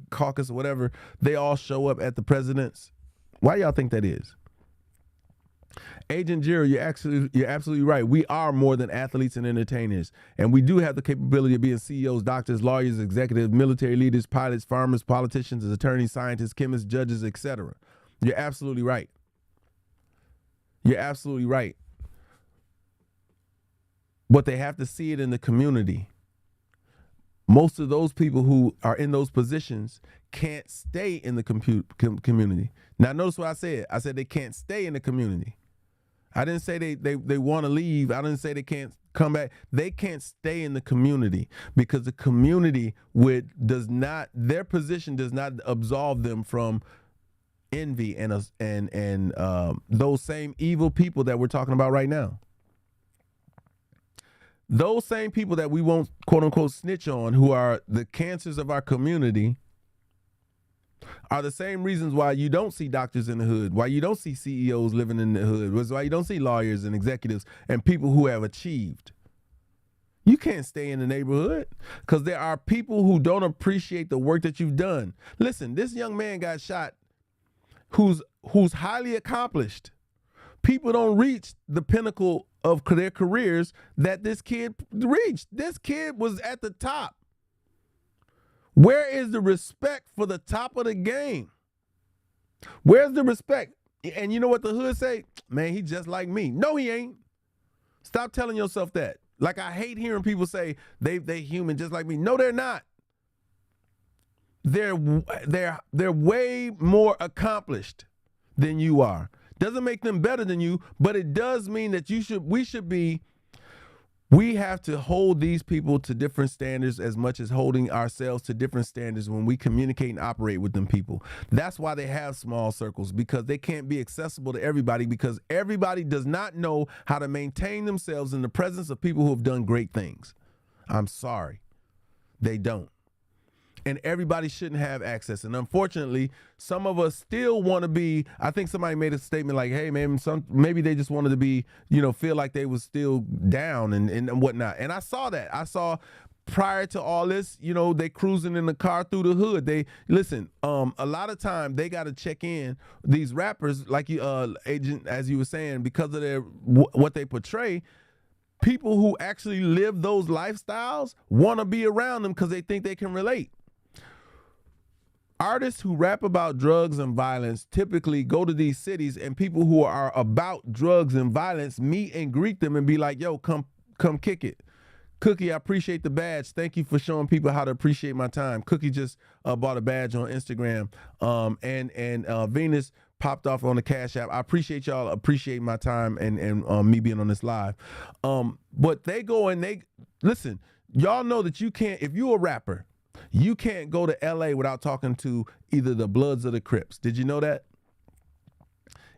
S1: Caucus or whatever, they all show up at the presidents? Why y'all think that is? Agent Jiro, you're absolutely right. We are more than athletes and entertainers, and we do have the capability of being CEOs, doctors, lawyers, executives, military leaders, pilots, farmers, politicians, attorneys, scientists, chemists, judges, etc. You're absolutely right. You're absolutely right. But they have to see it in the community. Most of those people who are in those positions can't stay in the community. Now, notice what I said. I said they can't stay in the community. I didn't say they want to leave. I didn't say they can't come back. They can't stay in the community because the community their position does not absolve them from envy and those same evil people that we're talking about right now. Those same people that we won't, quote unquote, snitch on, who are the cancers of our community, are the same reasons why you don't see doctors in the hood, why you don't see CEOs living in the hood, why you don't see lawyers and executives and people who have achieved. You can't stay in the neighborhood because there are people who don't appreciate the work that you've done. Listen, this young man got shot who's highly accomplished. People don't reach the pinnacle of their careers that this kid reached. This kid was at the top. Where is the respect for the top of the game? Where's the respect? And you know what the hood say? Man, he just like me. No, he ain't. Stop telling yourself that. Like, I hate hearing people say they human just like me. No, they're not. They're way more accomplished than you are. Doesn't make them better than you, but it does mean that we have to hold these people to different standards as much as holding ourselves to different standards when we communicate and operate with them people. That's why they have small circles, because they can't be accessible to everybody, because everybody does not know how to maintain themselves in the presence of people who have done great things. I'm sorry. They don't. And everybody shouldn't have access. And unfortunately, some of us still want to be, I think somebody made a statement like, hey, man, maybe they just wanted to be, feel like they was still down and whatnot. And I saw that. I saw prior to all this, they cruising in the car through the hood. A lot of time they got to check in these rappers, like you, Agent, as you were saying, because of what they portray. People who actually live those lifestyles want to be around them because they think they can relate. Artists who rap about drugs and violence typically go to these cities, and people who are about drugs and violence meet and greet them and be like, yo, come kick it. Cookie, I appreciate the badge. Thank you for showing people how to appreciate my time. Cookie just bought a badge on Instagram. And Venus popped off on the Cash App. I appreciate y'all appreciating my time and me being on this live. But they go and listen, y'all know that you can't, if you're a rapper, you can't go to LA without talking to either the Bloods or the Crips. Did you know that?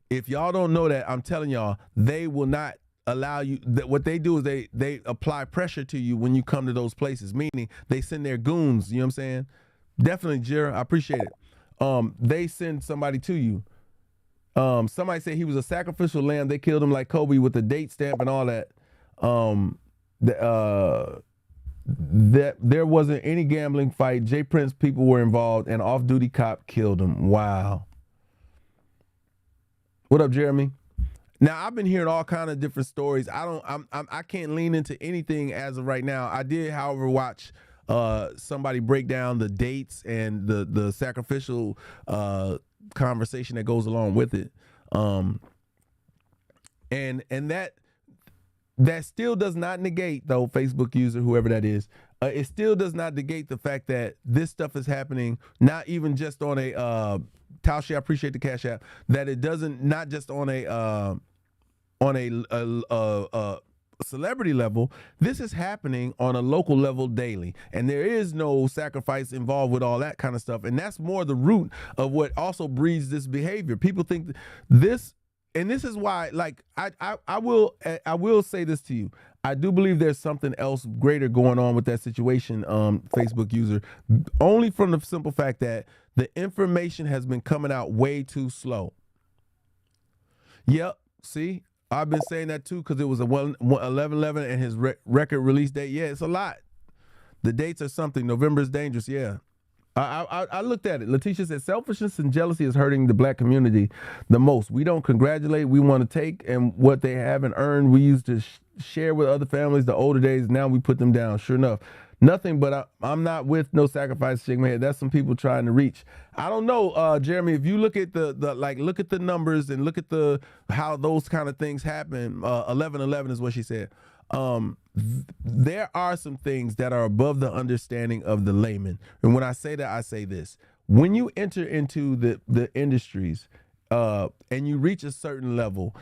S1: If y'all don't know that, I'm telling y'all, they will not allow you. What they do is they apply pressure to you when you come to those places, meaning they send their goons. You know what I'm saying? Definitely, Jira, I appreciate it. They send somebody to you. Somebody said he was a sacrificial lamb. They killed him like Kobe with the date stamp and all that. That there wasn't any gambling fight. Jay Prince people were involved, and off-duty cop killed him. Wow. What up, Jeremy? Now I've been hearing all kind of different stories. I can't lean into anything as of right now. I did, however, watch somebody break down the dates and the sacrificial conversation that goes along with it. And that still does not negate, though, Facebook user, whoever that is, it still does not negate the fact that this stuff is happening, not even just on a, Taoshi, I appreciate the Cash App, that it doesn't, not just on a celebrity level, this is happening on a local level daily. And there is no sacrifice involved with all that kind of stuff. And that's more the root of what also breeds this behavior. People think this. And this is why, like, I will say this to you. I do believe there's something else greater going on with that situation, Facebook user, only from the simple fact that the information has been coming out way too slow. Yep, see, I've been saying that too because it was a 11/11 and his record release date. Yeah, it's a lot. The dates are something. November is dangerous, yeah. I looked at it. Letitia said, selfishness and jealousy is hurting the black community the most. We don't congratulate. We want to take, and what they haven't earned, we used to share with other families the older days. Now we put them down. Sure enough. Nothing, but I'm not with no sacrifice, shake my head. That's some people trying to reach. I don't know, Jeremy, if you look at look at the numbers and look at how those kind of things happen. 11/11 is what she said. There are some things that are above the understanding of the layman. And when I say that, I say this. When you enter into the industries and you reach a certain level,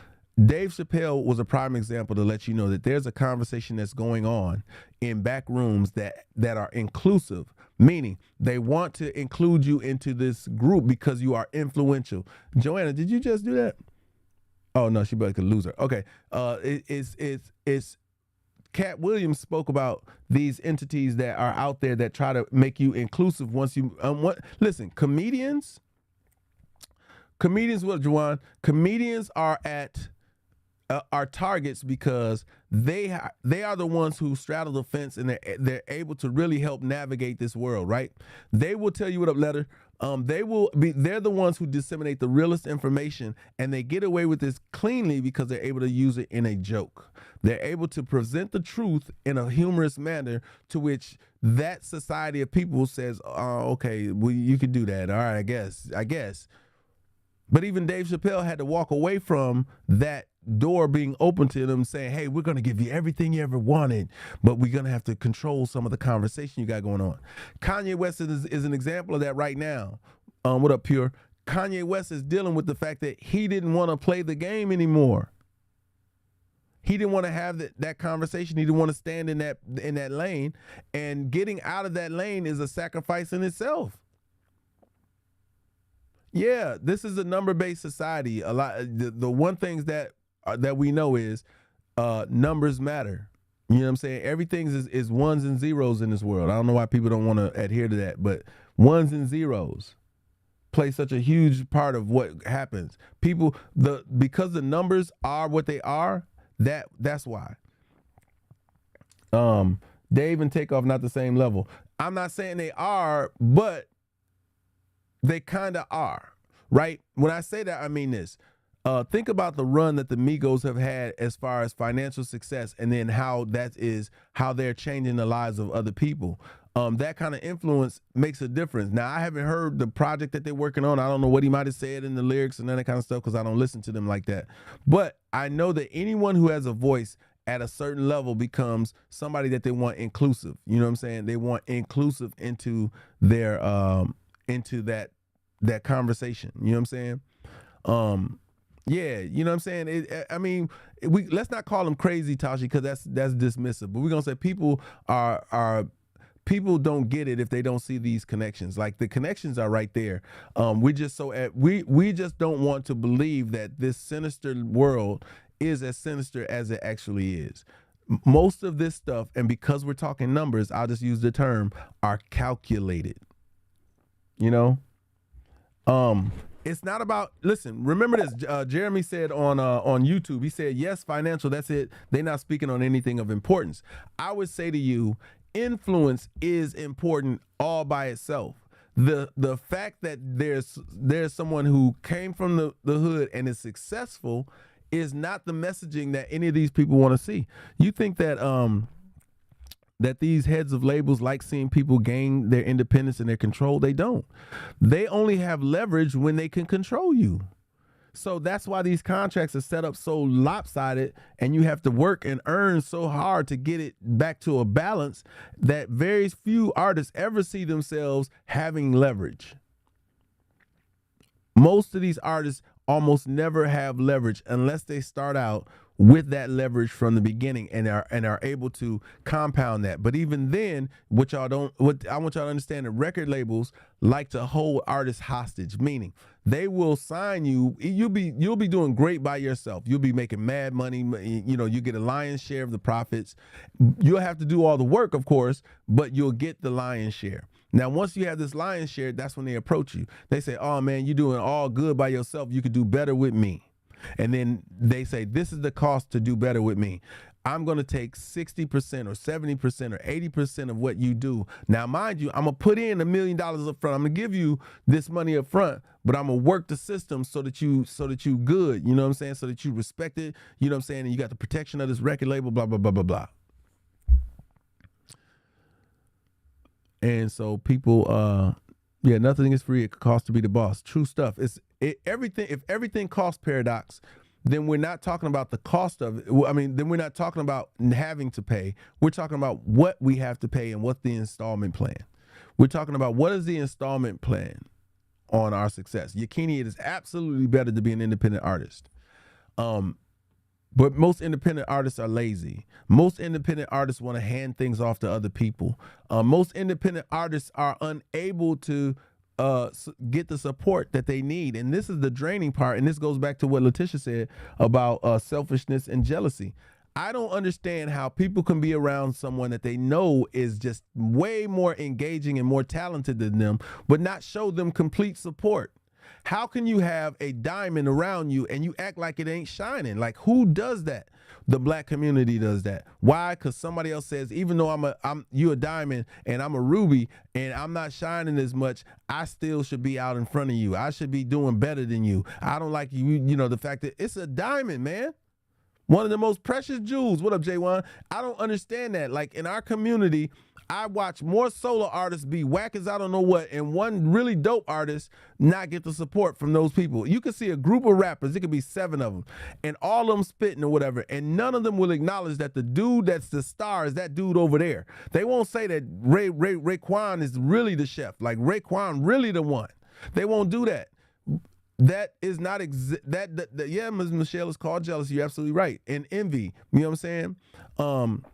S1: Dave Chappelle was a prime example to let you know that there's a conversation that's going on in back rooms that are inclusive, meaning they want to include you into this group because you are influential. Joanna, did you just do that? Oh, no, she like a loser. Okay. It's Cat Williams spoke about these entities that are out there that try to make you inclusive once you listen, comedians what, Juwan? Comedians are targets because they are the ones who straddle the fence, and they're able to really help navigate this world, right? They will tell you what up, Letter. They're the ones who disseminate the realest information, and they get away with this cleanly because they're able to use it in a joke. They're able to present the truth in a humorous manner to which that society of people says, oh, okay, well, you can do that. All right, I guess. But even Dave Chappelle had to walk away from that door being open to them, saying, hey, we're going to give you everything you ever wanted, but we're going to have to control some of the conversation you got going on. Kanye West is an example of that right now. What up, Pure? Kanye West is dealing with the fact that he didn't want to play the game anymore. He didn't want to have that conversation. He didn't want to stand in that lane, and getting out of that lane is a sacrifice in itself. Yeah, this is a number-based society. A lot. The one things that we know is numbers matter. You know what I'm saying? Everything is ones and zeros in this world. I don't know why people don't want to adhere to that, but ones and zeros play such a huge part of what happens. Because the numbers are what they are. That's why. Dave and Takeoff not the same level. I'm not saying they are, but they kind of are, right? When I say that, I mean this. Think about the run that the Migos have had as far as financial success, and then how they're changing the lives of other people. That kind of influence makes a difference. Now, I haven't heard the project that they're working on. I don't know what he might have said in the lyrics and that kind of stuff because I don't listen to them like that. But I know that anyone who has a voice at a certain level becomes somebody that they want inclusive. You know what I'm saying? They want inclusive into their into that conversation. You know what I'm saying? Yeah, you know what I'm saying? Let's not call them crazy, Tashi, because that's dismissive. But we're gonna say people are people don't get it if they don't see these connections. Like the connections are right there. We just we just don't want to believe that this sinister world is as sinister as it actually is. Most of this stuff, and because we're talking numbers, I'll just use the term, are calculated. You know, it's not about. Listen, remember this. Jeremy said on YouTube. He said, "Yes, financial. That's it. They're not speaking on anything of importance." I would say to you, influence is important all by itself. The fact that there's someone who came from the hood and is successful is not the messaging that any of these people want to see. You think that that these heads of labels like seeing people gain their independence and their control? They don't. They only have leverage when they can control you. So that's why these contracts are set up so lopsided, and you have to work and earn so hard to get it back to a balance that very few artists ever see themselves having leverage. Most of these artists almost never have leverage unless they start out with that leverage from the beginning and are able to compound that. But even then, what I want y'all to understand, that record labels like to hold artists hostage, meaning they will sign you. You'll be doing great by yourself. You'll be making mad money. You know, you get a lion's share of the profits. You'll have to do all the work, of course, but you'll get the lion's share. Now, once you have this lion's share, that's when they approach you. They say, "Oh man, you're doing all good by yourself. You could do better with me." And then they say, "This is the cost to do better with me. I'm going to take 60% or 70% or 80% of what you do. Now, mind you, I'm going to put in $1 million up front. I'm going to give you this money up front, but I'm going to work the system so that you good, you know what I'm saying? So that you respect it, you know what I'm saying? And you got the protection of this record label, blah, blah, blah, blah, blah." And so people, yeah, nothing is free. It costs to be the boss. True stuff. Everything. If everything costs, Paradox, then we're not talking about the cost of it. I mean, then we're not talking about having to pay. We're talking about what we have to pay and what the installment plan. We're talking about what is the installment plan on our success. Yakini, it is absolutely better to be an independent artist. But most independent artists are lazy. Most independent artists want to hand things off to other people. Most independent artists are unable to get the support that they need. And this is the draining part. And this goes back to what Letitia said about selfishness and jealousy. I don't understand how people can be around someone that they know is just way more engaging and more talented than them, but not show them complete support. How can you have a diamond around you and you act like it ain't shining? Like, who does that? The black community does that. Why? Because somebody else says, even though you a diamond and I'm a ruby and I'm not shining as much, I still should be out in front of you. I should be doing better than you. I don't like you, you know, the fact that it's a diamond, man. One of the most precious jewels. What up, J1? I don't understand that. Like, in our community, I watch more solo artists be whack as I don't know what, and one really dope artist not get the support from those people. You can see a group of rappers, it could be 7 of them, and all of them spitting or whatever, and none of them will acknowledge that the dude that's the star is that dude over there. They won't say that Raekwon is really the chef, like Raekwon really the one. They won't do that. That is not yeah, Ms. Michelle, is called jealousy. You're absolutely right. And envy. You know what I'm saying?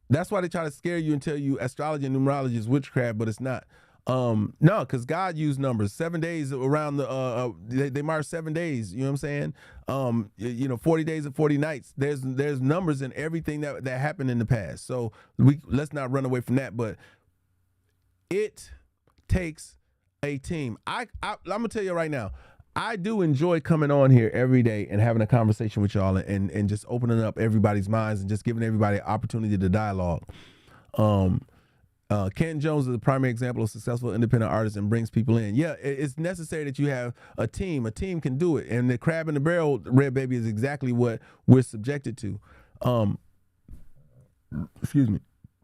S1: That's why they try to scare you and tell you astrology and numerology is witchcraft, but it's not. No, because God used numbers. 7 days around the they march 7 days. You know what I'm saying? You know, 40 days and 40 nights. There's numbers in everything that happened in the past. So let's not run away from that. But it takes a team. I'm gonna tell you right now, I do enjoy coming on here every day and having a conversation with y'all and just opening up everybody's minds and just giving everybody an opportunity to dialogue. Ken Jones is the primary example of successful independent artist and brings people in. Yeah, it's necessary that you have a team. A team can do it. And the crab in the barrel, Red Baby, is exactly what we're subjected to. Excuse me.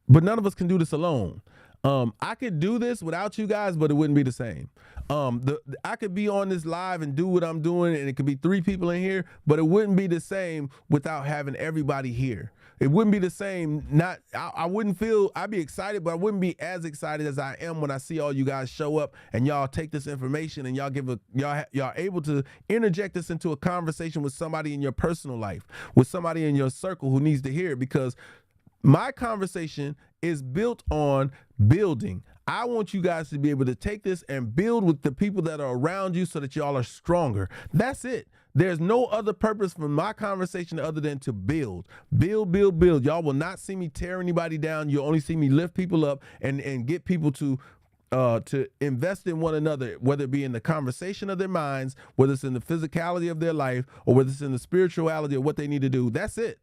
S1: But none of us can do this alone. I could do this without you guys, but it wouldn't be the same. I could be on this live and do what I'm doing, and it could be 3 people in here, but it wouldn't be the same without having everybody here. It wouldn't be the same. I wouldn't feel, I'd be excited, but I wouldn't be as excited as I am when I see all you guys show up and y'all take this information and y'all able to interject this into a conversation with somebody in your personal life, with somebody in your circle who needs to hear it, because My conversation is built on building. I want you guys to be able to take this and build with the people that are around you so that y'all are stronger. That's it. There's no other purpose for my conversation other than to build. Build, build, build. Y'all will not see me tear anybody down. You'll only see me lift people up and get people to invest in one another, whether it be in the conversation of their minds, whether it's in the physicality of their life, or whether it's in the spirituality of what they need to do. That's it.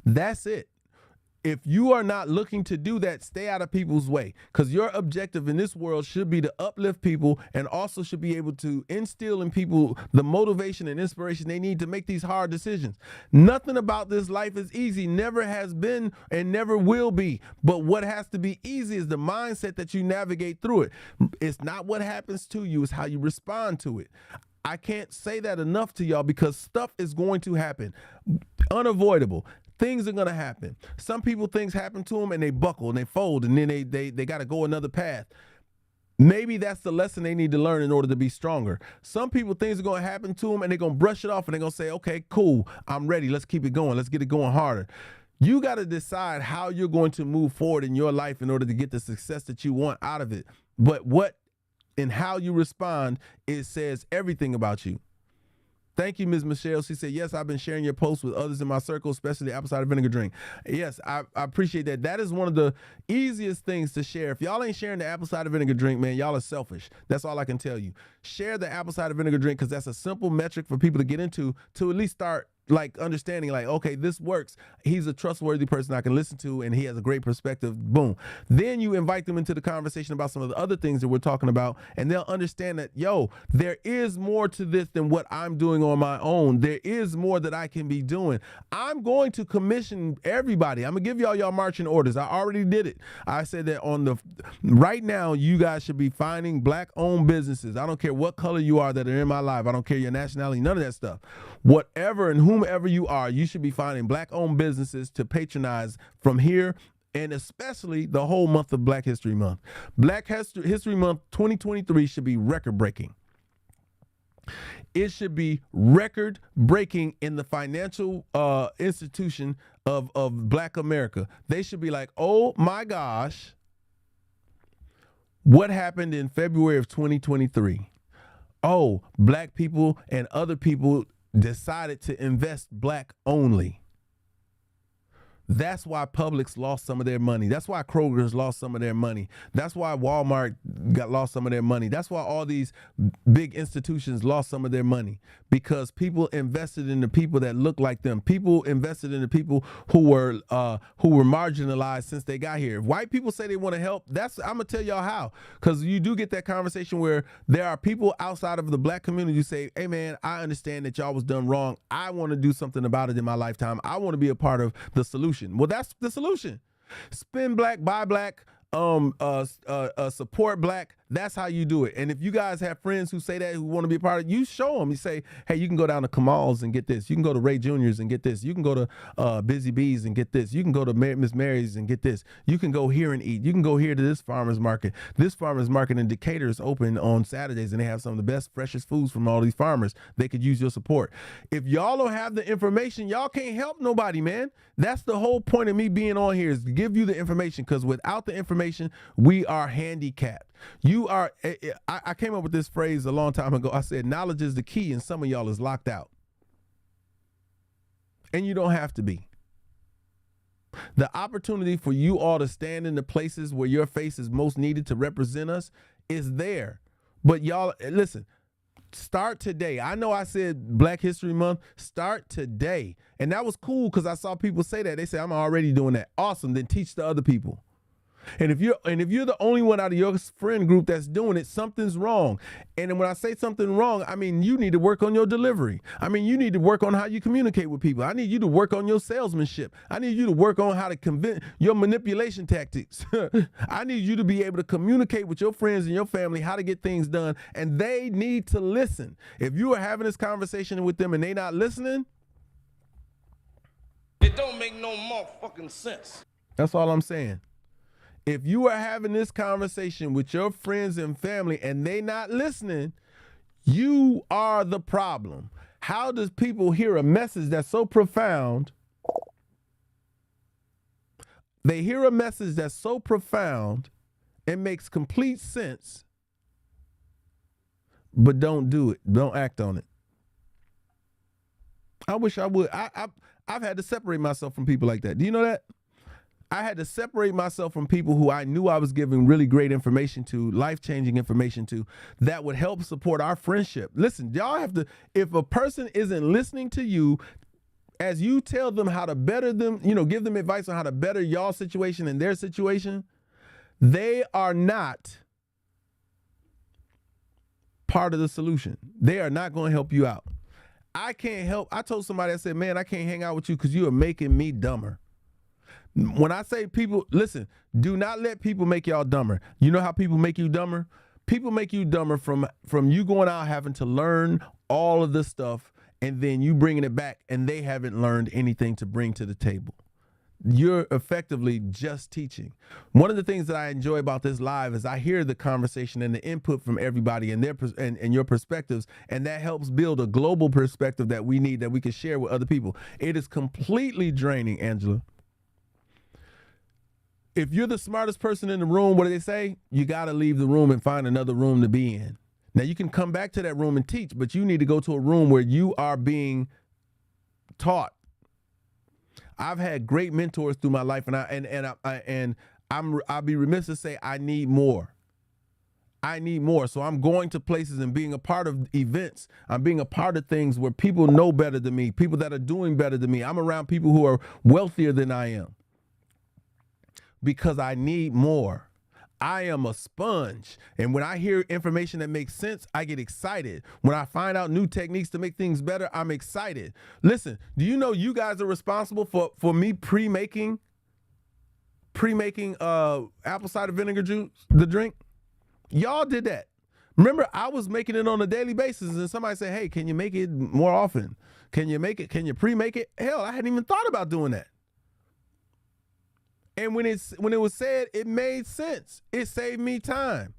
S1: That's it. If you are not looking to do that, stay out of people's way, because your objective in this world should be to uplift people and also should be able to instill in people the motivation and inspiration they need to make these hard decisions. Nothing about this life is easy, never has been and never will be. But what has to be easy is the mindset that you navigate through it. It's not what happens to you, it's how you respond to it. I can't say that enough to y'all, because stuff is going to happen. Unavoidable. Things are going to happen. Some people, things happen to them and they buckle and they fold, and then they got to go another path. Maybe that's the lesson they need to learn in order to be stronger. Some people, things are going to happen to them and they're going to brush it off and they're going to say, okay, cool, I'm ready. Let's keep it going. Let's get it going harder. You got to decide how you're going to move forward in your life in order to get the success that you want out of it. But what and how you respond, it says everything about you. Thank you, Ms. Michelle. She said, yes, I've been sharing your posts with others in my circle, especially the apple cider vinegar drink. Yes, I appreciate that. That is one of the easiest things to share. If y'all ain't sharing the apple cider vinegar drink, man, y'all are selfish. That's all I can tell you. Share the apple cider vinegar drink, because that's a simple metric for people to get into, to at least start like understanding, like, okay, this works. He's a trustworthy person I can listen to, and he has a great perspective. Boom. Then you invite them into the conversation about some of the other things that we're talking about, and they'll understand that, yo, there is more to this than what I'm doing on my own. There is more that I can be doing. I'm going to commission everybody. I'm gonna give y'all marching orders. I already did it. I said that right now, you guys should be finding Black-owned businesses. I don't care what color you are that are in my life. I don't care your nationality, none of that stuff. Whatever and whomever you are, you should be finding Black-owned businesses to patronize from here, and especially the whole month of Black History Month. Black History Month 2023 should be record-breaking. It should be record-breaking in the financial institution of Black America. They should be like, oh my gosh, what happened in February of 2023? Oh, Black people and other people decided to invest Black only. That's why Publix lost some of their money. That's why Kroger's lost some of their money. That's why Walmart lost some of their money. That's why all these big institutions lost some of their money, because people invested in the people that look like them. People invested in the people who were marginalized since they got here. If white people say they want to help, I'm gonna tell y'all how, because you do get that conversation where there are people outside of the Black community who say, hey man, I understand that y'all was done wrong. I want to do something about it in my lifetime. I want to be a part of the solution. Well, that's the solution. Spend Black, buy Black, support Black. That's how you do it. And if you guys have friends who say that, who want to be a part of it, you show them. You say, hey, you can go down to Kamal's and get this. You can go to Ray Jr.'s and get this. You can go to Busy Bees and get this. You can go to Miss Mary's and get this. You can go here and eat. You can go here to this farmer's market. This farmer's market in Decatur is open on Saturdays, and they have some of the best, freshest foods from all these farmers. They could use your support. If y'all don't have the information, y'all can't help nobody, man. That's the whole point of me being on here, is to give you the information, because without the information, we are handicapped. I came up with this phrase a long time ago. I said, knowledge is the key, and some of y'all is locked out. And you don't have to be. The opportunity for you all to stand in the places where your face is most needed to represent us is there. But y'all, listen, start today. I know I said Black History Month. Start today. And that was cool, because I saw people say that. They say, I'm already doing that. Awesome. Then teach the other people. And if you're the only one out of your friend group that's doing it, something's wrong. And when I say something wrong, I mean you need to work on your delivery. I mean you need to work on how you communicate with people. I need you to work on your salesmanship. I need you to work on how to convince your manipulation tactics. I need you to be able to communicate with your friends and your family how to get things done, and they need to listen. If you are having this conversation with them and they not listening,
S2: it don't make no motherfucking sense.
S1: That's all I'm saying. If you are having this conversation with your friends and family and they not listening, you are the problem. How does people hear a message that's so profound They hear a message that's so profound and makes complete sense, but don't do it. Don't act on it. I wish I would. I've had to separate myself from people like that. Do you know that? I had to separate myself from people who I knew I was giving really great information to, life-changing information to, that would help support our friendship. Listen, y'all have to, if a person isn't listening to you as you tell them how to better them, give them advice on how to better y'all's situation and their situation, they are not part of the solution. They are not going to help you out. I can't help. I told somebody, I said, man, I can't hang out with you because you are making me dumber. When I say people, listen, do not let people make y'all dumber. You know how people make you dumber? People make you dumber from you going out having to learn all of this stuff and then you bringing it back and they haven't learned anything to bring to the table. You're effectively just teaching. One of the things that I enjoy about this live is I hear the conversation and the input from everybody and their and your perspectives, and that helps build a global perspective that we need, that we can share with other people. It is completely draining, Angela. If you're the smartest person in the room, what do they say? You got to leave the room and find another room to be in. Now, you can come back to that room and teach, but you need to go to a room where you are being taught. I've had great mentors through my life, and I'll be remiss to say I need more. I need more. So I'm going to places and being a part of events. I'm being a part of things where people know better than me, people that are doing better than me. I'm around people who are wealthier than I am because I need more. I am a sponge. And when I hear information that makes sense, I get excited. When I find out new techniques to make things better, I'm excited. Listen, do you know you guys are responsible for me pre-making apple cider vinegar juice, the drink? Y'all did that. Remember, I was making it on a daily basis and somebody said, hey, can you make it more often? Can you make it? Can you pre-make it? Hell, I hadn't even thought about doing that. And when it was said, it made sense. It saved me time.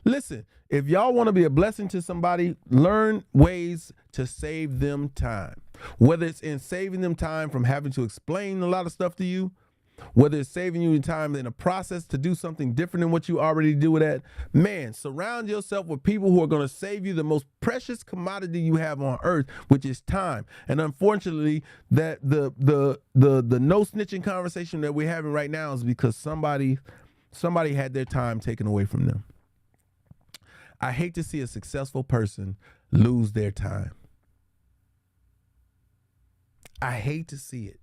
S1: Listen, if y'all want to be a blessing to somebody, learn ways to save them time. Whether it's in saving them time from having to explain a lot of stuff to you, whether it's saving you time in a process to do something different than what you already do it at, man, surround yourself with people who are going to save you the most precious commodity you have on earth, which is time. And unfortunately, that the no snitching conversation that we're having right now is because somebody had their time taken away from them. I hate to see a successful person lose their time. I hate to see it.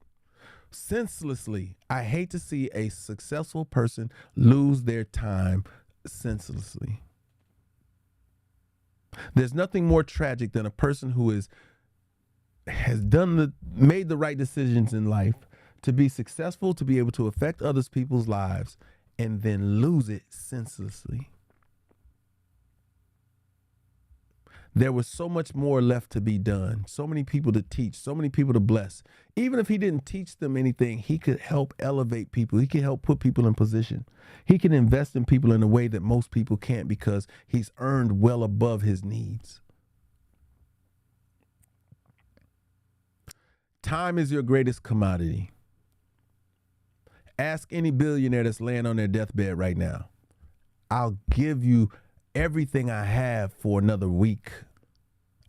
S1: Senselessly, I hate to see a successful person lose their time senselessly. There's nothing more tragic than a person who has made the right decisions in life to be successful, to be able to affect other people's lives, and then lose it senselessly. There was so much more left to be done, so many people to teach, so many people to bless. Even if he didn't teach them anything, he could help elevate people. He could help put people in position. He can invest in people in a way that most people can't because he's earned well above his needs. Time is your greatest commodity. Ask any billionaire that's laying on their deathbed right now. I'll give you everything I have for another week.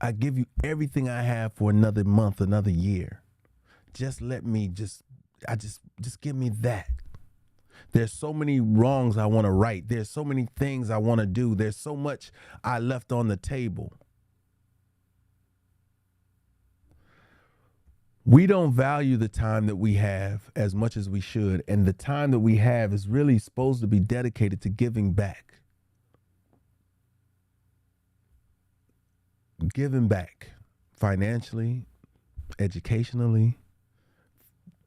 S1: I give you everything I have for another month, another year. Just let me just give me that. There's so many wrongs I want to right. There's so many things I want to do. There's so much I left on the table. We don't value the time that we have as much as we should. And the time that we have is really supposed to be dedicated to giving back. Giving back financially, educationally,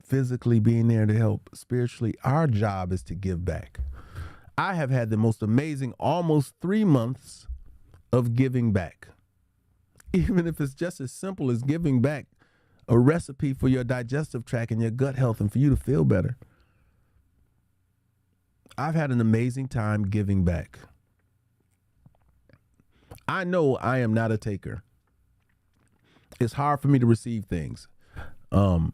S1: physically, being there to help spiritually. Our job is to give back. I have had the most amazing almost 3 months of giving back. Even if it's just as simple as giving back a recipe for your digestive tract and your gut health and for you to feel better. I've had an amazing time giving back. I know I am not a taker. It's hard for me to receive things. I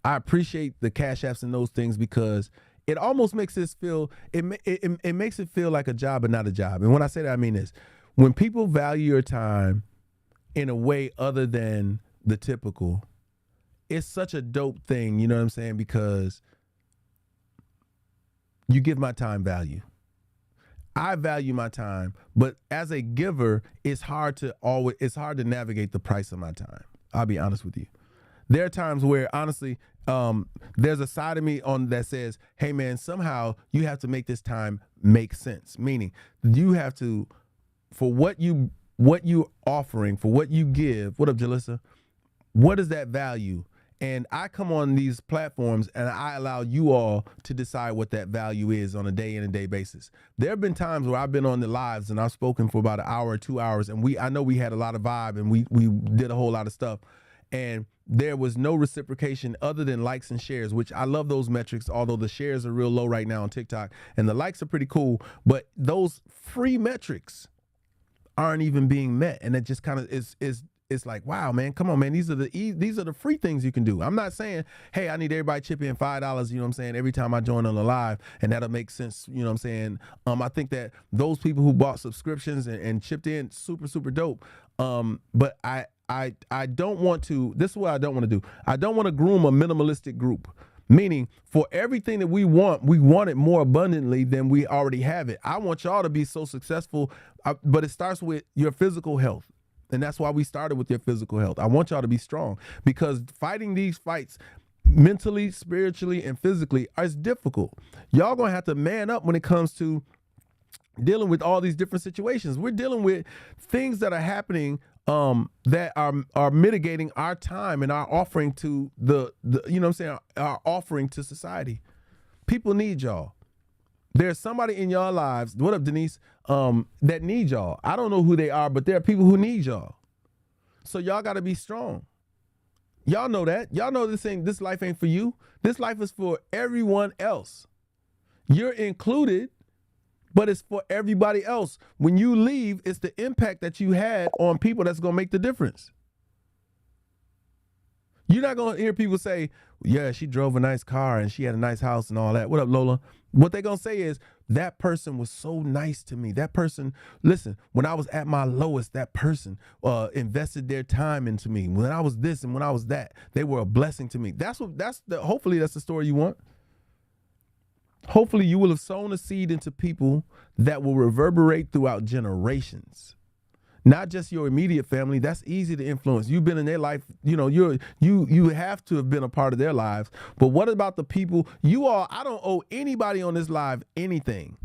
S1: appreciate the cash apps and those things because it almost makes it feel it makes it feel like a job but not a job. And when I say that, I mean this: when people value your time in a way other than the typical, it's such a dope thing. You know what I'm saying? Because you give my time value. I value my time, but as a giver, it's hard to navigate the price of my time. I'll be honest with you. There are times where, honestly, there's a side of me that says, hey man, somehow you have to make this time make sense. Meaning you have to, for what you offering, for what you give, what up, Jalissa? What is that value? And I come on these platforms and I allow you all to decide what that value is on a day in and day basis. There have been times where I've been on the lives and I've spoken for about an hour or 2 hours, and I know we had a lot of vibe and we did a whole lot of stuff, and there was no reciprocation other than likes and shares, which I love those metrics, although the shares are real low right now on TikTok and the likes are pretty cool, but those free metrics aren't even being met. And it just kind of it's like, wow, man, come on, man. These are the free things you can do. I'm not saying, hey, I need everybody to chip in $5, you know what I'm saying, every time I join on the live, and that'll make sense, you know what I'm saying? I think that those people who bought subscriptions and chipped in, super, super dope. But I don't want to, this is what I don't want to do. I don't want to groom a minimalistic group. Meaning, for everything that we want it more abundantly than we already have it. I want y'all to be so successful, but it starts with your physical health. And that's why we started with your physical health. I want y'all to be strong, because fighting these fights mentally, spiritually, and physically is difficult. Y'all gonna have to man up when it comes to dealing with all these different situations. We're dealing with things that are happening that are mitigating our time and our offering to the you know what I'm saying, our offering to society. People need y'all. There's somebody in y'all lives, what up, Denise, that need y'all. I don't know who they are, but there are people who need y'all. So y'all got to be strong. Y'all know that. Y'all know this life ain't for you. This life is for everyone else. You're included, but it's for everybody else. When you leave, it's the impact that you had on people that's going to make the difference. You're not going to hear people say, yeah, she drove a nice car and she had a nice house and all that. What up, Lola? What they're going to say is, that person was so nice to me. That person, listen, when I was at my lowest, that person invested their time into me. When I was this and when I was that, they were a blessing to me. Hopefully that's the story you want. Hopefully you will have sown a seed into people that will reverberate throughout generations. Not just your immediate family. That's easy to influence. You've been in their life, you know, you have to have been a part of their lives. But what about the people, I don't owe anybody on this live anything.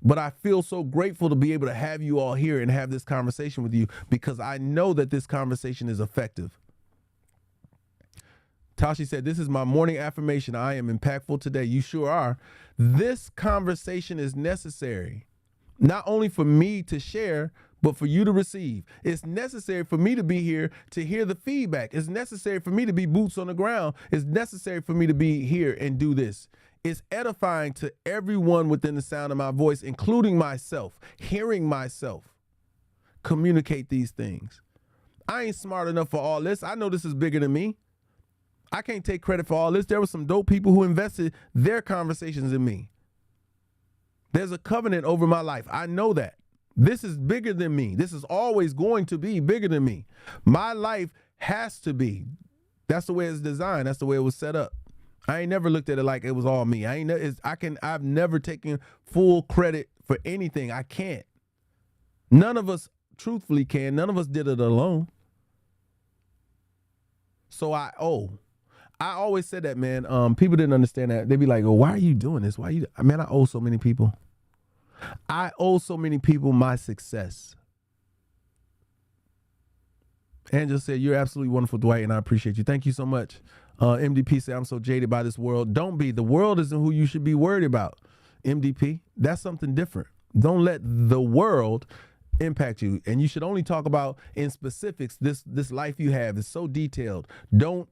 S1: But I feel so grateful to be able to have you all here and have this conversation with you, because I know that this conversation is effective. Tashi said, this is my morning affirmation. I am impactful today. You sure are. This conversation is necessary, not only for me to share, but for you to receive. It's necessary for me to be here to hear the feedback. It's necessary for me to be boots on the ground. It's necessary for me to be here and do this. It's edifying to everyone within the sound of my voice, including myself, hearing myself communicate these things. I ain't smart enough for all this. I know this is bigger than me. I can't take credit for all this. There were some dope people who invested their conversations in me. There's a covenant over my life. I know that. This is bigger than me. This is always going to be bigger than me. My life has to be. That's the way it's designed. That's the way it was set up. I ain't never looked at it like it was all me. I've never taken full credit for anything. I can't. None of us truthfully can. None of us did it alone. So I always said that, man. People didn't understand that. They'd be like, oh, why are you doing this? Man, I owe so many people. I owe so many people my success. Angela said, you're absolutely wonderful, Dwight, and I appreciate you. Thank you so much. MDP said, I'm so jaded by this world. Don't be. The world isn't who you should be worried about. MDP, that's something different. Don't let the world impact you. And you should only talk about in specifics this life you have. It's so detailed. Don't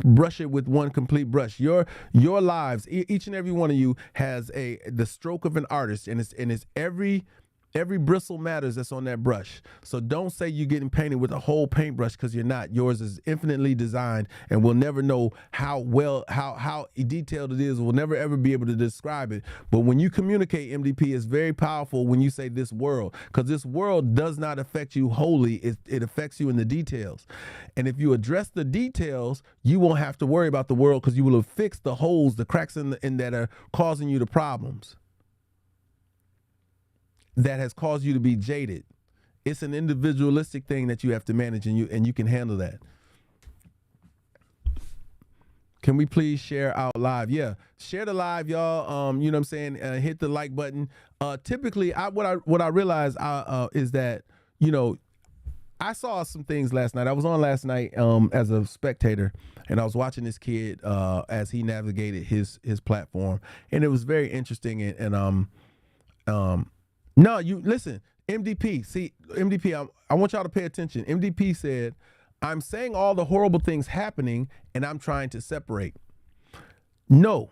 S1: brush it with one complete brush. Your lives, each and every one of you has the stroke of an artist, and it's every Every bristle matters that's on that brush. So don't say you're getting painted with a whole paintbrush, because you're not. Yours is infinitely designed, and we'll never know how detailed it is. We'll never ever be able to describe it. But when you communicate, MDP, is very powerful when you say this world, because this world does not affect you wholly. It affects you in the details. And if you address the details, you won't have to worry about the world, because you will have fixed the holes, the cracks in that are causing you the problems that has caused you to be jaded. It's an individualistic thing that you have to manage, and you can handle that. Can we please share our live? Yeah, share the live, y'all. You know what I'm saying? Hit the like button. Typically, what I realized is that, you know, I saw some things last night. I was on last night as a spectator, and I was watching this kid as he navigated his platform, and it was very interesting. No, you listen, MDP. See, MDP, I want y'all to pay attention. MDP said, I'm saying all the horrible things happening, and I'm trying to separate. No.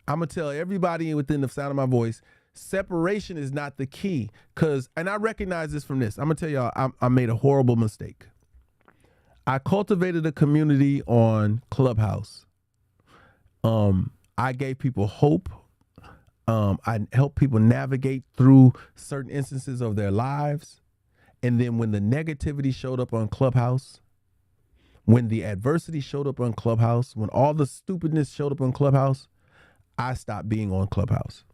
S1: I'm going to tell everybody within the sound of my voice, separation is not the key. And I recognize this from this. I'm going to tell y'all, I made a horrible mistake. I cultivated a community on Clubhouse. I gave people hope. I help people navigate through certain instances of their lives. And then when the negativity showed up on Clubhouse, when the adversity showed up on Clubhouse, when all the stupidness showed up on Clubhouse, I stopped being on Clubhouse.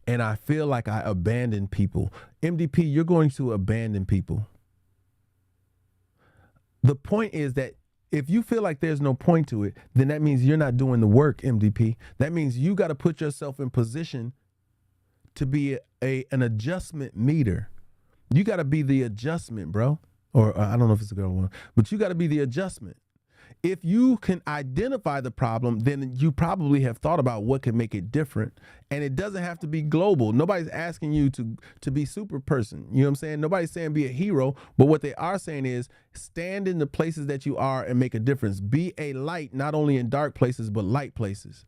S1: And I feel like I abandoned people. MDP, you're going to abandon people. The point is that if you feel like there's no point to it, then that means you're not doing the work, MDP. That means you got to put yourself in position to be an adjustment meter. You got to be the adjustment, bro. Or I don't know if it's a girl or one, but you got to be the adjustment. If you can identify the problem, then you probably have thought about what can make it different. And it doesn't have to be global. Nobody's asking you to be super person. You know what I'm saying? Nobody's saying be a hero. But what they are saying is stand in the places that you are and make a difference. Be a light, not only in dark places, but light places.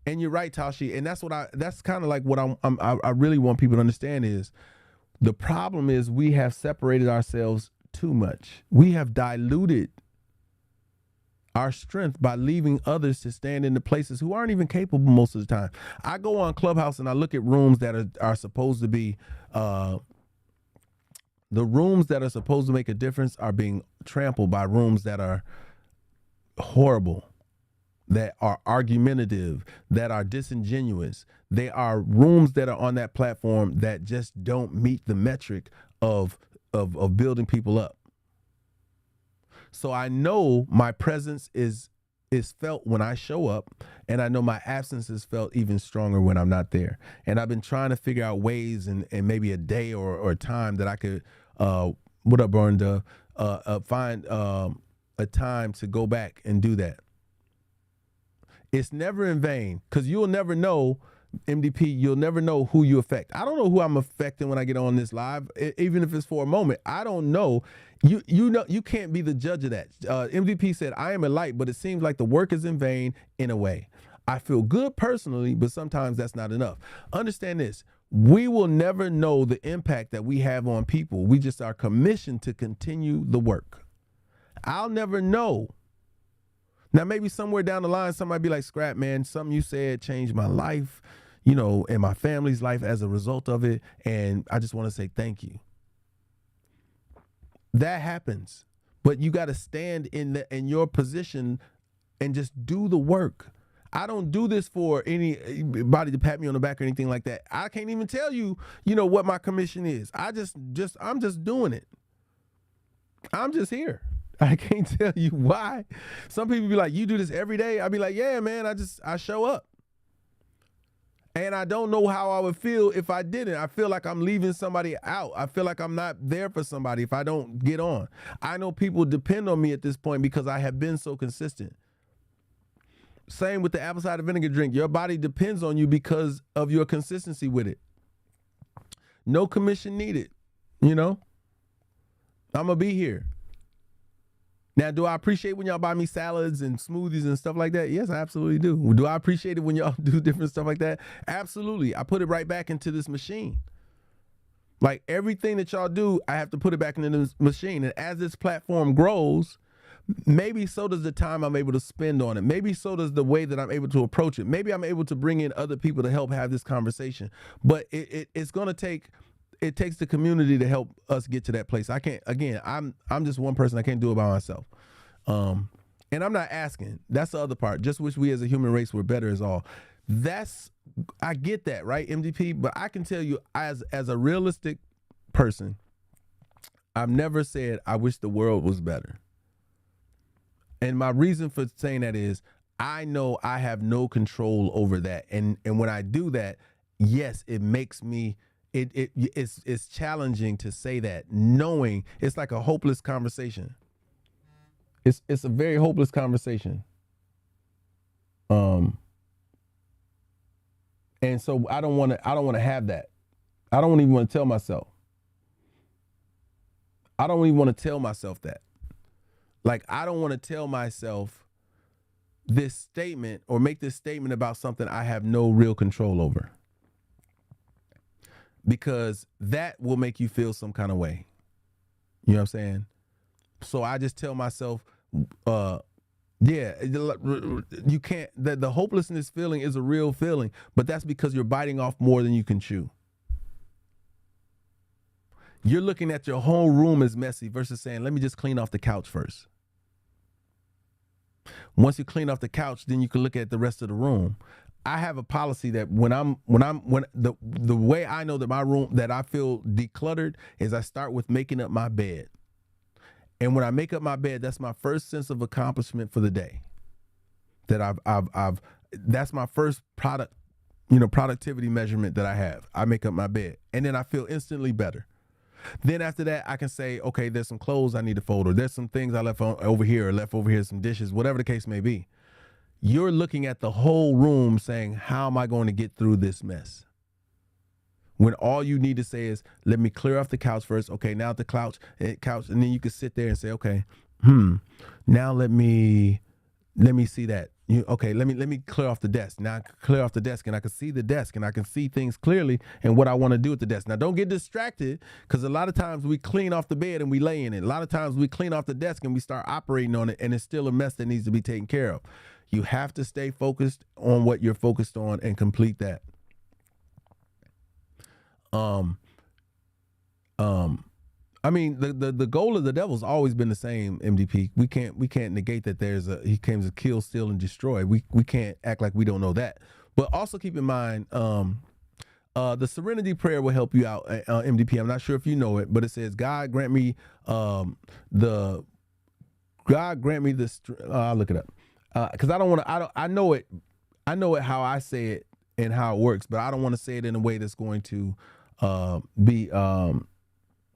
S1: And you're right, Tashi. And that's kind of like what I really want people to understand is the problem is we have separated ourselves too much. We have diluted our strength by leaving others to stand in the places who aren't even capable most of the time. I go on Clubhouse and I look at rooms that are supposed to be the rooms that are supposed to make a difference are being trampled by rooms that are horrible, that are argumentative, that are disingenuous. They are rooms that are on that platform that just don't meet the metric of building people up. So I know my presence is felt when I show up, and I know my absence is felt even stronger when I'm not there. And I've been trying to figure out ways and maybe a day or a time that I could, what up, Burnda, find a time to go back and do that. It's never in vain, because you'll never know, MDP, you'll never know who you affect. I don't know who I'm affecting when I get on this live, even if it's for a moment. I don't know. You know, you can't be the judge of that. MDP said, I am a light, but it seems like the work is in vain in a way. I feel good personally, but sometimes that's not enough. Understand this. We will never know the impact that we have on people. We just are commissioned to continue the work. I'll never know. Now, maybe somewhere down the line, somebody be like, Scrap, man, something you said changed my life, you know, and my family's life as a result of it. And I just want to say thank you. That happens. But you got to stand in your position and just do the work. I don't do this for anybody to pat me on the back or anything like that. I can't even tell you, you know, what my commission is. I'm just doing it. I'm just here. I can't tell you why. Some people be like, you do this every day? I'd be like, yeah, man, I show up. And I don't know how I would feel if I didn't. I feel like I'm leaving somebody out. I feel like I'm not there for somebody if I don't get on. I know people depend on me at this point because I have been so consistent. Same with the apple cider vinegar drink. Your body depends on you because of your consistency with it. No commission needed, you know? I'm going to be here. Now, do I appreciate when y'all buy me salads and smoothies and stuff like that? Yes, I absolutely do. Do I appreciate it when y'all do different stuff like that? Absolutely. I put it right back into this machine. Like everything that y'all do, I have to put it back into this machine. And as this platform grows, maybe so does the time I'm able to spend on it. Maybe so does the way that I'm able to approach it. Maybe I'm able to bring in other people to help have this conversation. But it's going to take, it takes the community to help us get to that place. I can't, again, I'm just one person. I can't do it by myself. And I'm not asking. That's the other part. Just wish we as a human race were better is all. I get that, right, MDP? But I can tell you as a realistic person, I've never said I wish the world was better. And my reason for saying that is I know I have no control over that. And when I do that, yes, it makes me, it's challenging to say that, knowing it's like a hopeless conversation. It's a very hopeless conversation. And so I don't want to have that. I don't even want to tell myself. I don't even want to tell myself that. Like, I don't want to tell myself this statement or make this statement about something I have no real control over. Because that will make you feel some kind of way. You know what I'm saying? So I just tell myself, yeah, you can't, the hopelessness feeling is a real feeling, but that's because you're biting off more than you can chew. You're looking at your whole room as messy versus saying, let me just clean off the couch first. Once you clean off the couch, then you can look at the rest of the room. I have a policy that when the way I know that my room, that I feel decluttered is I start with making up my bed. And when I make up my bed, that's my first sense of accomplishment for the day. That that's my first productivity measurement that I have. I make up my bed and then I feel instantly better. Then after that, I can say, okay, there's some clothes I need to fold, or there's some things I left over here, some dishes, whatever the case may be. You're looking at the whole room saying, how am I going to get through this mess? When all you need to say is, let me clear off the couch first. Okay, now the couch, and then you can sit there and say, okay, now let me see that. Okay, let me clear off the desk. Now I can clear off the desk and I can see the desk and I can see things clearly and what I want to do with the desk. Now don't get distracted, because a lot of times we clean off the bed and we lay in it. A lot of times we clean off the desk and we start operating on it and it's still a mess that needs to be taken care of. You have to stay focused on what you're focused on and complete that. I mean, the goal of the devil's always been the same, MDP. We can't negate that he came to kill, steal, and destroy. We can't act like we don't know that. But also keep in mind, the Serenity Prayer will help you out, MDP. I'm not sure if you know it, but it says, God grant me I'll look it up. Because I know it how I say it and how it works, but I don't want to say it in a way that's going to be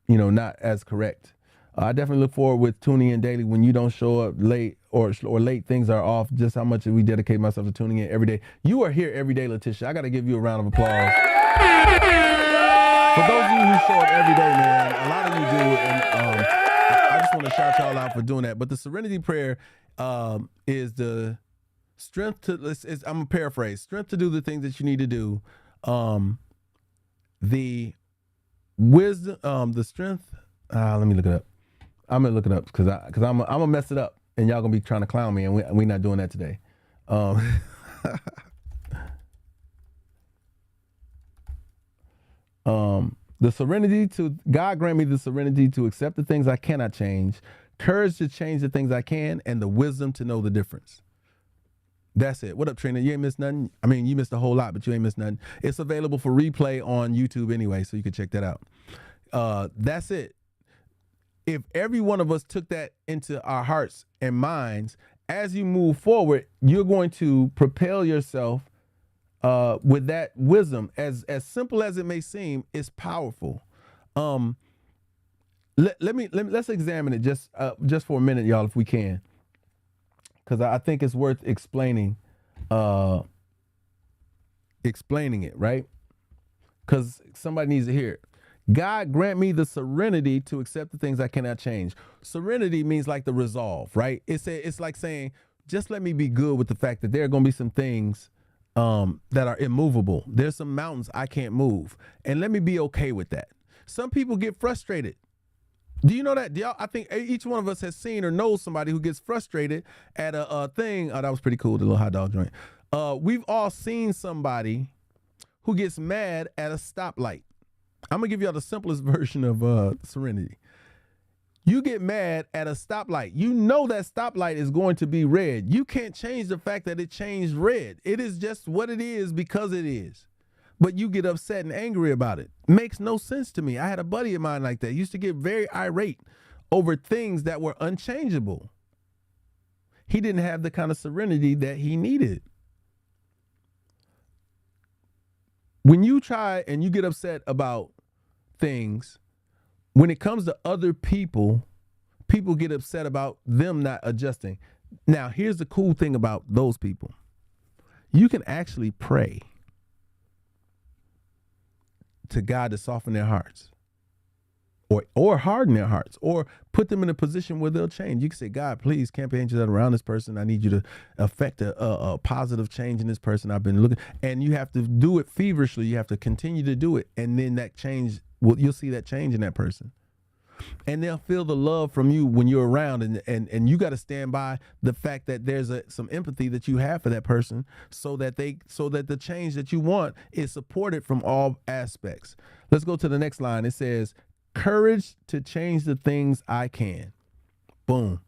S1: not as correct. I definitely look forward with tuning in daily. When you don't show up late or late, things are off. Just how much we dedicate myself to tuning in every day. You are here every day, Letitia. I got to give you a round of applause. For those of you who show up every day, man, a lot of you do, and I just want to shout y'all out for doing that. But the Serenity Prayer is the strength to, I'm going to paraphrase, strength to do the things that you need to do. The wisdom, the strength, let me look it up. I'm going to look it up because I'm going to mess it up and y'all going to be trying to clown me, and we're not doing that today. The serenity to, God grant me the serenity to accept the things I cannot change, courage to change the things I can, and the wisdom to know the difference. That's it. What up, Trina? You ain't missed nothing. I mean, you missed a whole lot, but you ain't missed nothing. It's available for replay on YouTube anyway, so you can check that out. That's it. If every one of us took that into our hearts and minds, as you move forward, you're going to propel yourself with that wisdom. As simple as it may seem, it's powerful. Let's examine it just for a minute, y'all, if we can, because I think it's worth explaining it, right? Because somebody needs to hear it. God grant me the serenity to accept the things I cannot change. Serenity means like the resolve, right? It's like saying, just let me be good with the fact that there are going to be some things that are immovable. There's some mountains I can't move, and let me be okay with that. Some people get frustrated. Do you know that? I think each one of us has seen or knows somebody who gets frustrated at a thing. Oh, that was pretty cool, the little hot dog joint. We've all seen somebody who gets mad at a stoplight. I'm going to give y'all the simplest version of serenity. You get mad at a stoplight. You know that stoplight is going to be red. You can't change the fact that it changed red. It is just what it is because it is. But you get upset and angry about it. Makes no sense to me. I had a buddy of mine like that. He used to get very irate over things that were unchangeable. He didn't have the kind of serenity that he needed. When you try and you get upset about things, when it comes to other people, people get upset about them not adjusting. Now, here's the cool thing about those people. You can actually pray to God to soften their hearts or harden their hearts or put them in a position where they'll change. You can say, God, please campaign that around this person. I need you to affect a positive change in this person. I've been looking, and you have to do it feverishly. You have to continue to do it. And then that change, you'll see that change in that person. And they'll feel the love from you when you're around, and you got to stand by the fact that there's some empathy that you have for that person, so that the change that you want is supported from all aspects. Let's go to the next line. It says, courage to change the things I can. Boom.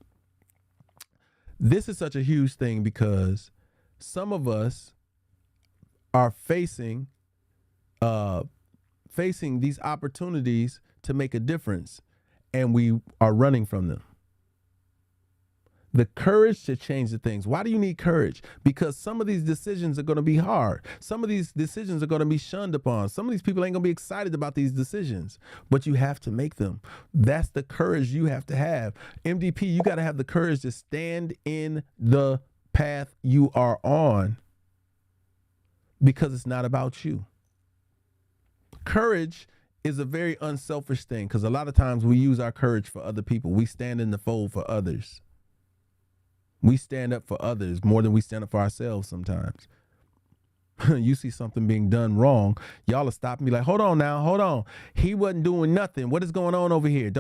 S1: This is such a huge thing because some of us are facing these opportunities to make a difference, and we are running from them. The courage to change the things. Why do you need courage? Because some of these decisions are going to be hard. Some of these decisions are going to be shunned upon. Some of these people ain't going to be excited about these decisions, but you have to make them. That's the courage you have to have. MDP, you got to have the courage to stand in the path you are on, because it's not about you. Courage is a very unselfish thing, because a lot of times we use our courage for other people. We stand in the fold for others. We stand up for others more than we stand up for ourselves sometimes. You see something being done wrong, y'all will stop and be like, hold on now, hold on. He wasn't doing nothing. What is going on over here?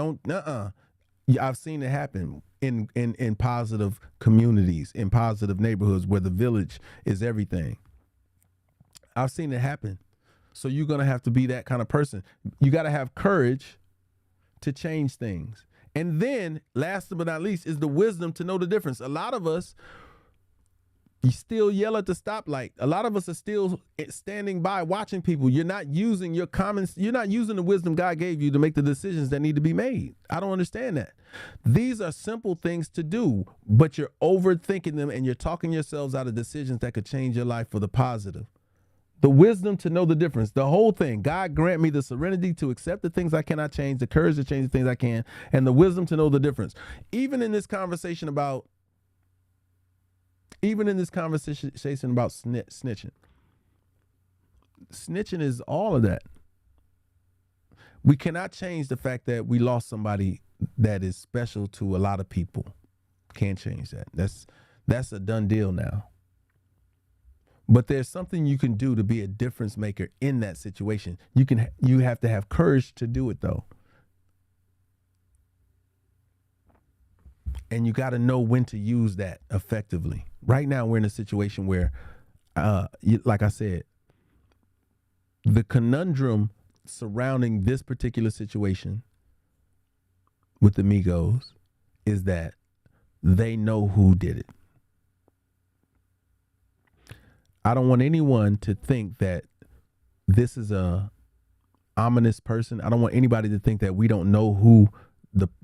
S1: I've seen it happen in positive communities, in positive neighborhoods where the village is everything. I've seen it happen. So you're going to have to be that kind of person. You got to have courage to change things. And then, last but not least, is the wisdom to know the difference. A lot of us, you still yell at the stoplight. A lot of us are still standing by watching people. You're not using your you're not using the wisdom God gave you to make the decisions that need to be made. I don't understand that. These are simple things to do, but you're overthinking them and you're talking yourselves out of decisions that could change your life for the positive. The wisdom to know the difference, the whole thing. God grant me the serenity to accept the things I cannot change, the courage to change the things I can, and the wisdom to know the difference. Even in this conversation about snitching. Snitching is all of that. We cannot change the fact that we lost somebody that is special to a lot of people. Can't change that. That's a done deal now. But there's something you can do to be a difference maker in that situation. You have to have courage to do it, though. And you got to know when to use that effectively. Right now, we're in a situation where, like I said, the conundrum surrounding this particular situation with the Migos is that they know who did it. I don't want anyone to think that this is a ominous person. I don't want anybody to think that we don't know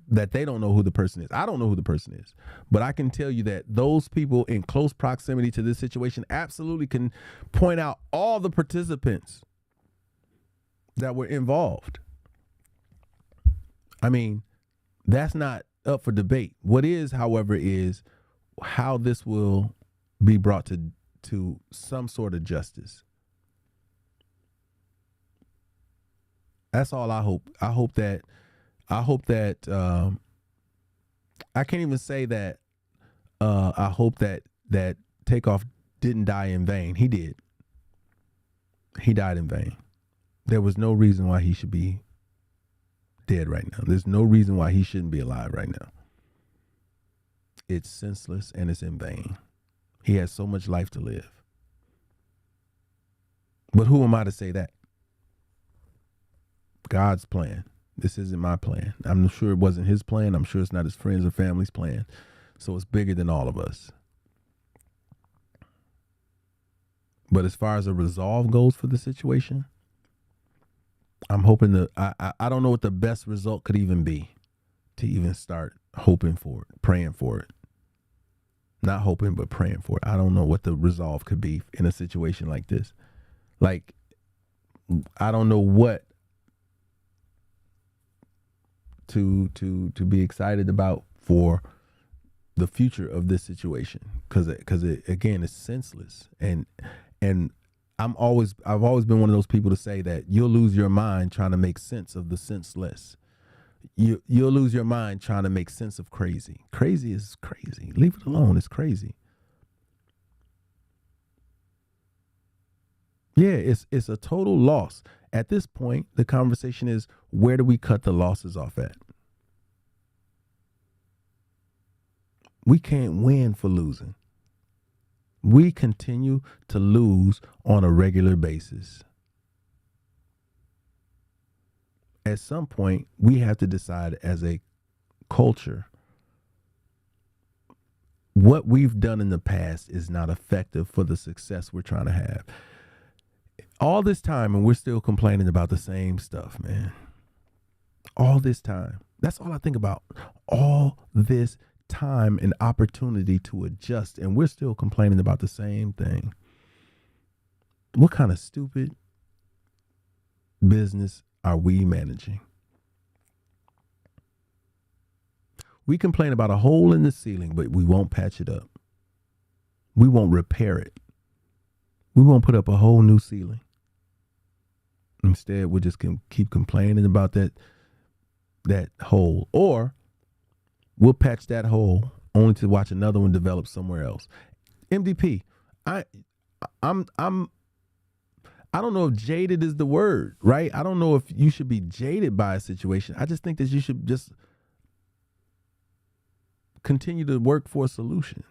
S1: that they don't know who the person is. I don't know who the person is, but I can tell you that those people in close proximity to this situation absolutely can point out all the participants that were involved. I mean, that's not up for debate. What is, however, is how this will be brought to some sort of justice. That's all I hope. I hope that I can't even say that I hope that Takeoff didn't die in vain. He did. He died in vain. There was no reason why he should be dead right now. There's no reason why he shouldn't be alive right now. It's senseless and it's in vain. He has so much life to live. But who am I to say that? God's plan. This isn't my plan. I'm sure it wasn't his plan. I'm sure it's not his friends or family's plan. So it's bigger than all of us. But as far as a resolve goes for the situation, I'm hoping that I don't know what the best result could even be to even start hoping for it, praying for it. Not hoping, but praying for it. I don't know what the resolve could be in a situation like this. Like, I don't know what to be excited about for the future of this situation, because it again is senseless, and I've always been one of those people to say that you'll lose your mind trying to make sense of the senseless. You'll lose your mind trying to make sense of crazy. Crazy is crazy. Leave it alone. It's crazy. Yeah, it's a total loss. At this point, the conversation is, where do we cut the losses off at? We can't win for losing. We continue to lose on a regular basis. At some point, we have to decide as a culture, what we've done in the past is not effective for the success we're trying to have. All this time, and we're still complaining about the same stuff, man. All this time. That's all I think about. All this time and opportunity to adjust, and we're still complaining about the same thing. What kind of stupid business are we managing? We complain about a hole in the ceiling, but we won't patch it up. We won't repair it. We won't put up a whole new ceiling. Instead, we'll just keep complaining about that hole, or we'll patch that hole only to watch another one develop somewhere else. MDP, I don't know if jaded is the word, right? I don't know if you should be jaded by a situation. I just think that you should just continue to work for a solution.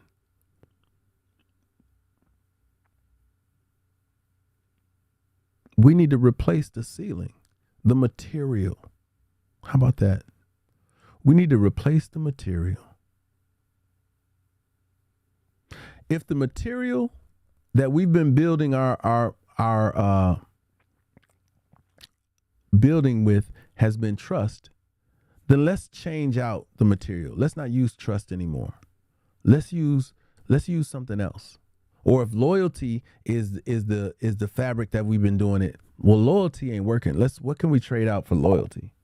S1: We need to replace the ceiling, the material. How about that? We need to replace the material. If the material that we've been building our building with has been trust, then let's change out the material. Let's not use trust anymore. Let's use something else. Or if loyalty is the fabric that we've been doing it, well, loyalty ain't working. What can we trade out for loyalty?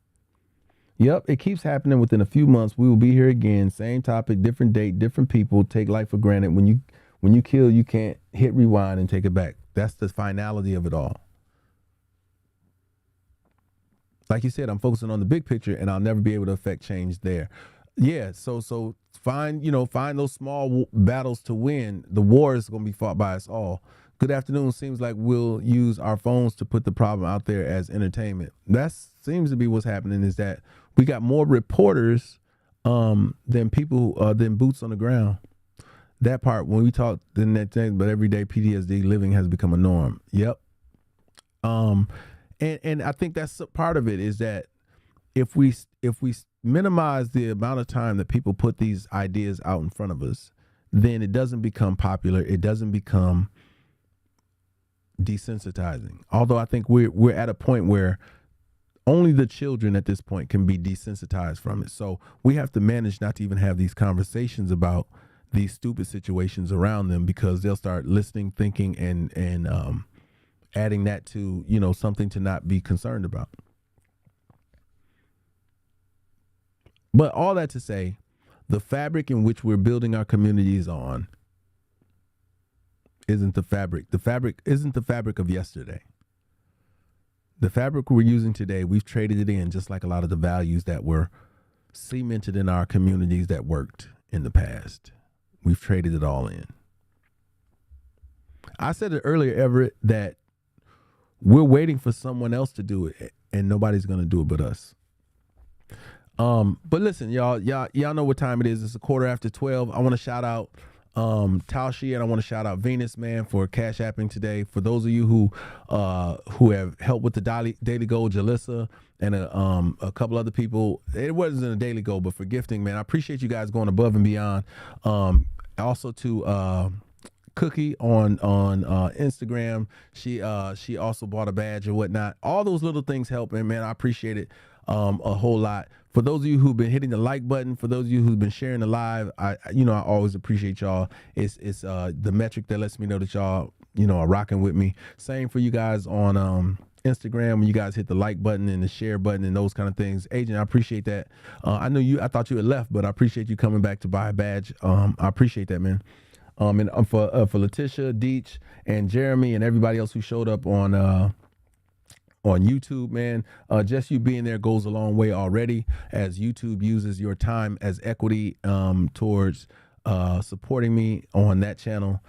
S1: Yep, it keeps happening. Within a few months, we will be here again. Same topic, different date, different people. Take life for granted. When you kill, you can't hit rewind and take it back. That's the finality of it all. Like you said, I'm focusing on the big picture, and I'll never be able to affect change there. Yeah, so find those small battles to win. The war is going to be fought by us all. Good afternoon. Seems like we'll use our phones to put the problem out there as entertainment. That seems to be what's happening, is that we got more reporters than people, than boots on the ground. That part, when we talk the next thing, but everyday PTSD living has become a norm. Yep. And I think that's part of it, is that if we minimize the amount of time that people put these ideas out in front of us, then it doesn't become popular. It doesn't become desensitizing. Although I think we're at a point where only the children at this point can be desensitized from it. So we have to manage not to even have these conversations about these stupid situations around them, because they'll start listening, thinking, and adding that to, something to not be concerned about. But all that to say, the fabric in which we're building our communities on isn't the fabric. The fabric isn't the fabric of yesterday. The fabric we're using today, we've traded it in, just like a lot of the values that were cemented in our communities that worked in the past. We've traded it all in. I said it earlier, Everett, that we're waiting for someone else to do it, and nobody's going to do it but us. But listen, y'all know what time it is. It's 12:15. I want to shout out Taoshi, and I want to shout out Venus, man, for cash apping today. For those of you who have helped with the daily goal, Jalissa and a couple other people. It wasn't a daily goal, but for gifting, man, I appreciate you guys going above and beyond. Also to Cookie on Instagram, she also bought a badge or whatnot. All those little things help, and man, I appreciate it a whole lot. For those of you who've been hitting the like button, for those of you who've been sharing the live, I always appreciate y'all. It's the metric that lets me know that y'all are rocking with me. Same for you guys on Instagram, when you guys hit the like button and the share button and those kind of things. Agent, I appreciate that. I thought you had left, but I appreciate you coming back to buy a badge. I appreciate that, man. And for Letitia, Deech, and Jeremy, and everybody else who showed up on YouTube, man, just you being there goes a long way already, as YouTube uses your time as equity towards supporting me on that channel.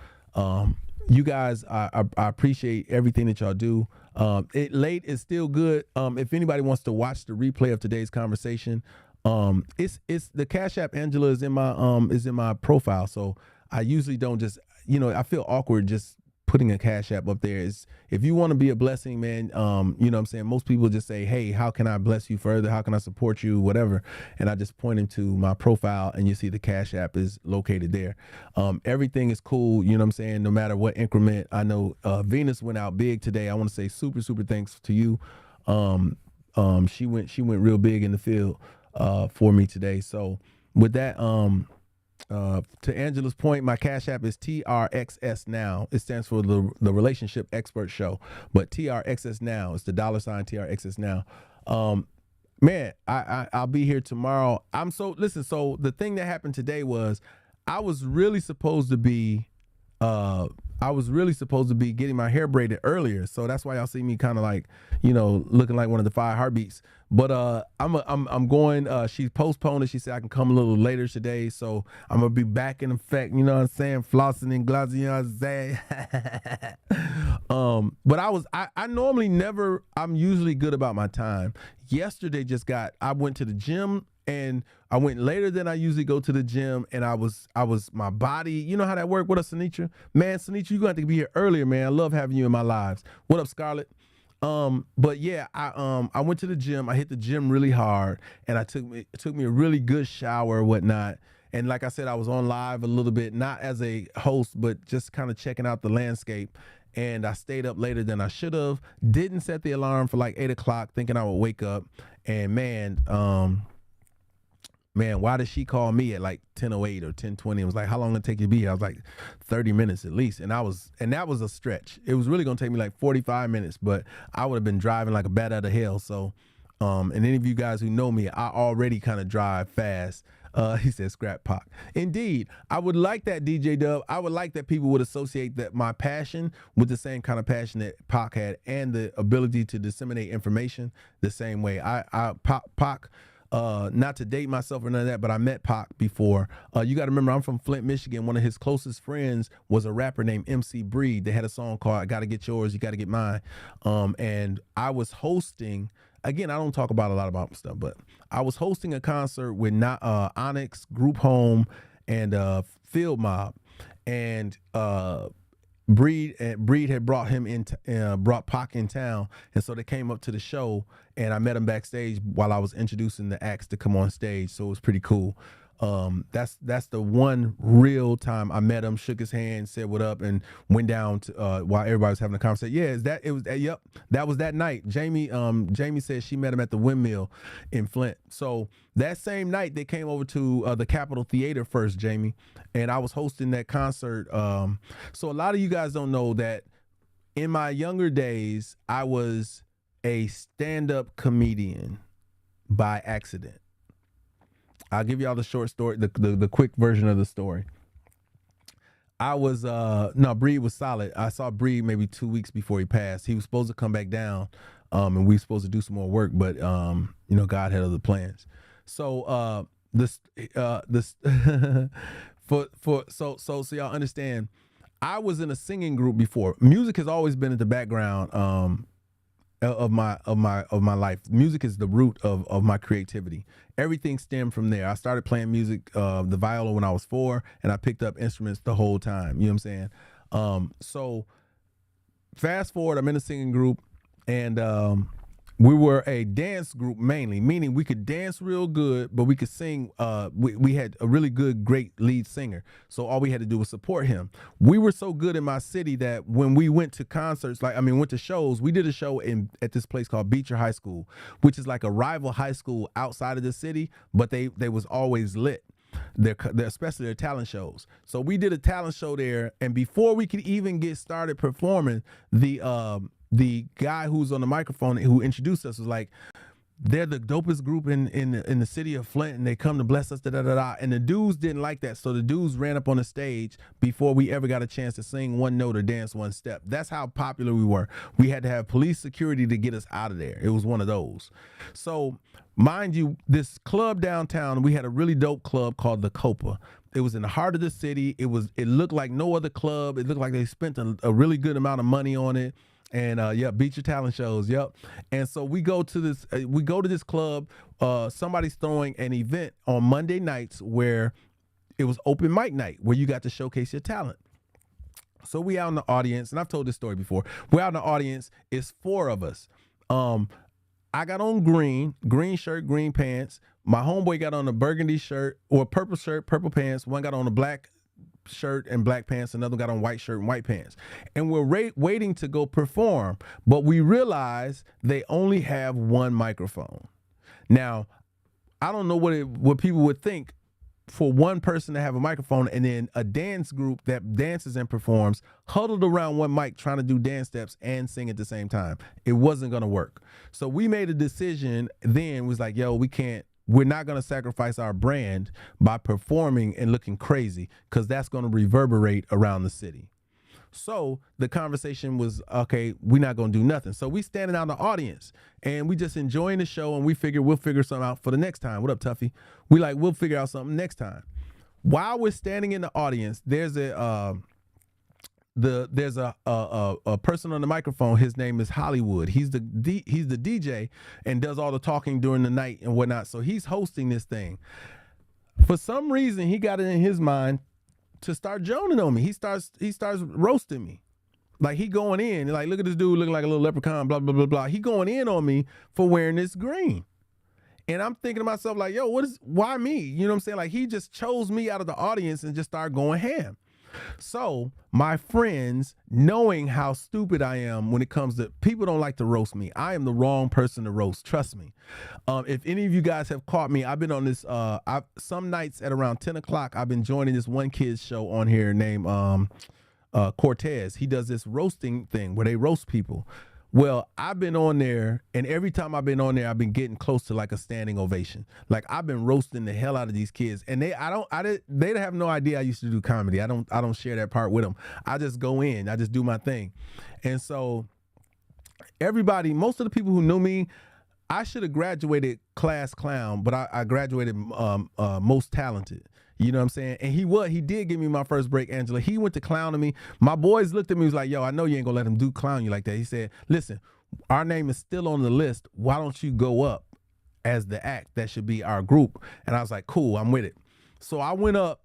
S1: You guys, I appreciate everything that y'all do. Late is still good. If anybody wants to watch the replay of today's conversation, it's the Cash App Angela is in my profile. So I usually don't just, I feel awkward just putting a Cash App up there. Is if you want to be a blessing, man, what I'm saying, most people just say, hey, how can I bless you further? How can I support you? Whatever. And I just point into my profile and you see the Cash App is located there. Everything is cool, no matter what increment. I know Venus went out big today. I want to say super, super thanks to you. She went real big in the field for me today. So with that, to Angela's point, my Cash App is TRXS Now. It stands for the Relationship Expert Show, but TRXS Now is the $ TRXS Now. Man, I'll be here tomorrow. So the thing that happened today was I was really supposed to be getting my hair braided earlier. So that's why y'all see me kind of like, looking like one of the 5 heartbeats. But I'm going, she postponed it. She said I can come a little later today. So I'm going to be back in effect, flossing and glossing, but I normally never, I'm usually good about my time. Yesterday I went to the gym, and I went later than I usually go to the gym, and I was my body, you know how that work? What up, Sinitra? Man, Sinitra, you're going to have to be here earlier, man. I love having you in my lives. What up, Scarlett? But yeah, I went to the gym. I hit the gym really hard, and it took me a really good shower or whatnot. And like I said, I was on live a little bit, not as a host, but just kind of checking out the landscape. And I stayed up later than I should have. Didn't set the alarm for like 8 o'clock, thinking I would wake up. And man, why did she call me at like 10:08 or 10:20? It was like, how long did it take you to be here? I was like, 30 minutes at least. And that was a stretch. It was really going to take me like 45 minutes, but I would have been driving like a bat out of hell. So, and any of you guys who know me, I already kind of drive fast. He said, scrap Pac. Indeed, I would like that, DJ Dub. I would like that people would associate my passion with the same kind of passion that Pac had, and the ability to disseminate information the same way. Pac, not to date myself or none of that, but I met Pac before. You got to remember, I'm from Flint, Michigan. One of his closest friends was a rapper named MC Breed. They had a song called I Gotta Get Yours, You Gotta Get Mine. And I was hosting, again, I don't talk about a lot about stuff, but I was hosting a concert with Onyx, Group Home, and Field Mob. And Breed had brought Pac in town, and so they came up to the show, and I met him backstage while I was introducing the acts to come on stage. So it was pretty cool. That's the one real time I met him, shook his hand, said what up, and went down to while everybody was having a conversation. Yeah, yep, that was that night. Jamie said she met him at the Windmill in Flint. So that same night they came over to the Capitol Theater first, Jamie, and I was hosting that concert. So a lot of you guys don't know that in my younger days I was a stand-up comedian by accident. I'll give y'all the short story, the quick version of the story. I was Breed was solid. I saw Breed maybe 2 weeks before he passed. He was supposed to come back down and we supposed to do some more work, but God had other plans. So this so y'all understand. I was in a singing group before. Music has always been at the background of my life. Music is the root of my creativity. Everything stemmed from there. I started playing music, the viola, when I was 4, and I picked up instruments the whole time. You know what I'm saying? So fast forward, I'm in a singing group, and we were a dance group mainly, meaning we could dance real good, but we could sing. We had a really great lead singer. So all we had to do was support him. We were so good in my city that when we went to concerts, went to shows, we did a show at this place called Beecher High School, which is like a rival high school outside of the city, but they was always lit. They're especially their talent shows. So we did a talent show there, and before we could even get started performing, the guy who's on the microphone who introduced us was like, they're the dopest group in the city of Flint, and they come to bless us, And the dudes didn't like that, so the dudes ran up on the stage before we ever got a chance to sing one note or dance one step. That's how popular we were. We had to have police security to get us out of there. It was one of those. So mind you, this club downtown, we had a really dope club called the Copa. It was in the heart of the city. It looked like no other club. It looked like they spent a really good amount of money on it. And Beecher talent shows, And so we go to this club. Somebody's throwing an event on Monday nights where it was open mic night, where you got to showcase your talent. So we out in the audience, and I've told this story before. We're out in the audience. It's 4 of us. I got on green shirt, green pants. My homeboy got on a burgundy shirt or purple shirt, purple pants. One got on a black shirt and black pants, another got on white shirt and white pants, and we're waiting to go perform, but we realize they only have one microphone. Now, I don't know what people would think for one person to have a microphone and then a dance group that dances and performs huddled around one mic trying to do dance steps and sing at the same time. It wasn't going to work. So we made a decision then, was like, we're not going to sacrifice our brand by performing and looking crazy, because that's going to reverberate around the city. So the conversation was, okay, we're not going to do nothing. So we standing out in the audience, and we just enjoying the show, and we figure we'll figure something out for the next time. What up, Tuffy? We'll figure out something next time. While we're standing in the audience, there's a person on the microphone. His name is Hollywood. He's the DJ and does all the talking during the night and whatnot. So he's hosting this thing. For some reason, he got it in his mind to start joning on me. He starts roasting me. Like, he going in, like, look at this dude looking like a little leprechaun, blah, blah, blah, blah. He going in on me for wearing this green. And I'm thinking to myself, like, why me? You know what I'm saying? Like, he just chose me out of the audience and just started going ham. So my friends, knowing how stupid I am when it comes to, people don't like to roast me. I am the wrong person to roast. Trust me. If any of you guys have caught me, I've been on this, some nights at around 10 o'clock, I've been joining this one kid's show on here named Cortez. He does this roasting thing where they roast people. Well, I've been on there, and every time I've been on there, I've been getting close to like a standing ovation. Like, I've been roasting the hell out of these kids, and they have no idea I used to do comedy. I don't share that part with them. I just go in, I just do my thing. And so everybody, most of the people who knew me, I should have graduated class clown, but I graduated most talented. You know what I'm saying? And he did give me my first break, Angela. He went to clowning me. My boys looked at me, was like, yo, I know you ain't gonna let him clown you like that. He said, listen, our name is still on the list. Why don't you go up as the act that should be our group? And I was like, cool, I'm with it. So I went up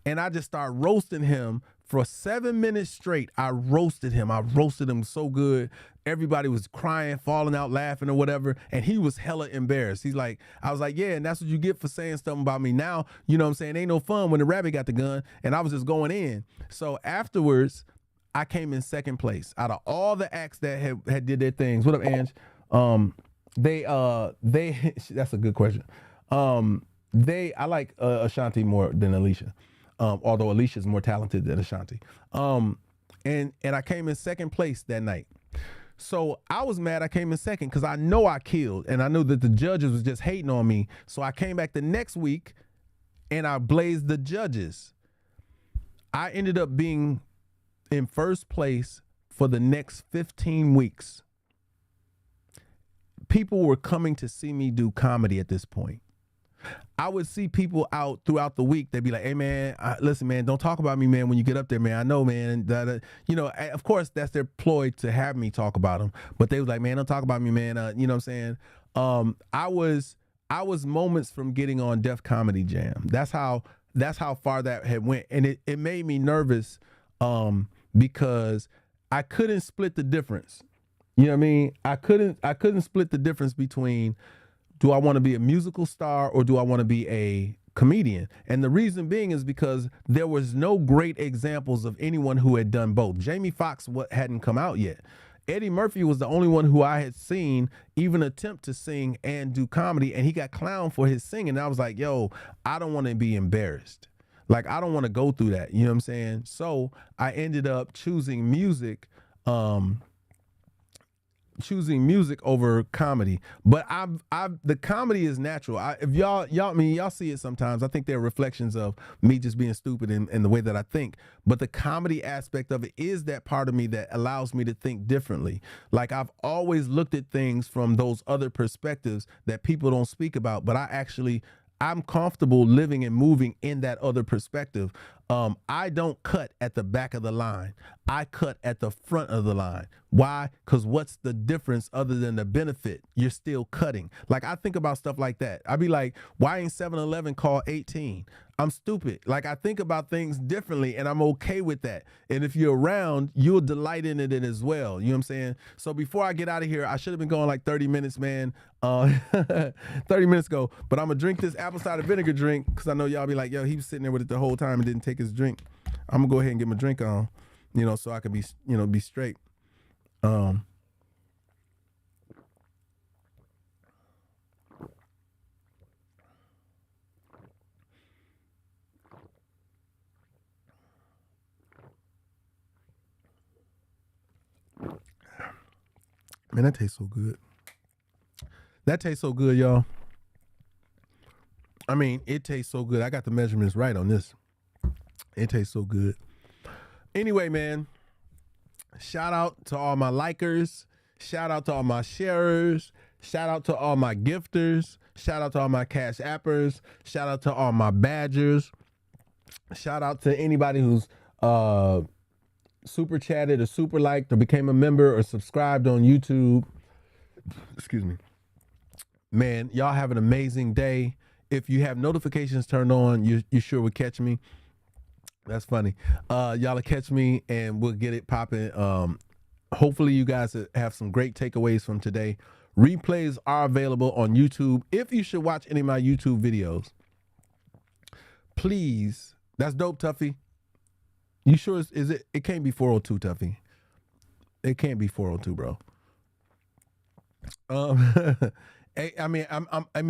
S1: and I just started roasting him for 7 minutes straight. I roasted him so good. Everybody was crying, falling out, laughing or whatever. And he was hella embarrassed. He's like, I was like, yeah, and that's what you get for saying something about me now. You know what I'm saying? Ain't no fun when the rabbit got the gun. And I was just going in. So afterwards, I came in second place out of all the acts that had did their things. What up, Ange? They that's a good question. I like Ashanti more than Alicia. Although Alicia's more talented than Ashanti. And I came in second place that night. So I was mad I came in second because I know I killed, and I knew that the judges was just hating on me. So I came back the next week and I blazed the judges. I ended up being in first place for the next 15 weeks. people were coming to see me do comedy at this point. I would see people out throughout the week. They'd be like, hey, man, listen, man, don't talk about me, man, when you get up there, man. I know, man. You know, of course, that's their ploy to have me talk about them. But they was like, man, don't talk about me, man. You know what I'm saying? I was moments from getting on Def Comedy Jam. That's how far that had went. And it made me nervous because I couldn't split the difference. You know what I mean? I couldn't split the difference between, do I want to be a musical star or do I want to be a comedian? And the reason being is because there was no great examples of anyone who had done both. Jamie Foxx hadn't come out yet. Eddie Murphy was the only one who I had seen even attempt to sing and do comedy, and he got clowned for his singing. And I was like, yo, I don't want to be embarrassed. Like, I don't want to go through that. You know what I'm saying? So I ended up choosing music over comedy. But the comedy is natural. If y'all see it sometimes. I think they're reflections of me just being stupid in the way that I think. But the comedy aspect of it is that part of me that allows me to think differently. Like, I've always looked at things from those other perspectives that people don't speak about, but I'm comfortable living and moving in that other perspective. I don't cut at the back of the line. I cut at the front of the line. Why? Because what's the difference other than the benefit? You're still cutting. Like, I think about stuff like that. I'd be like, why ain't 7-Eleven called 18? I'm stupid. Like, I think about things differently, and I'm okay with that. And if you're around, you'll delight in it as well. You know what I'm saying? So before I get out of here, I should have been going like 30 minutes, man. 30 minutes ago. But I'm going to drink this apple cider vinegar drink because I know y'all be like, yo, he was sitting there with it the whole time and didn't take his drink. I'm going to go ahead and get my drink on, you know, so I can be, you know, be straight. Man, that tastes so good. That tastes so good, y'all. I mean, it tastes so good. I got the measurements right on this. It tastes so good. Anyway, man, shout out to all my likers. Shout out to all my sharers. Shout out to all my gifters. Shout out to all my Cash Appers. Shout out to all my badgers. Shout out to anybody who's super chatted or super liked or became a member or subscribed on YouTube. Excuse me. Man, y'all have an amazing day. If you have notifications turned on, you sure would catch me. That's funny. Y'all will catch me and we'll get it popping. Hopefully you guys have some great takeaways from today. Replays are available on YouTube. If you should watch any of my YouTube videos, please. That's dope, Tuffy. You sure is it? It can't be 402, Tuffy. It can't be 402, bro. I mean,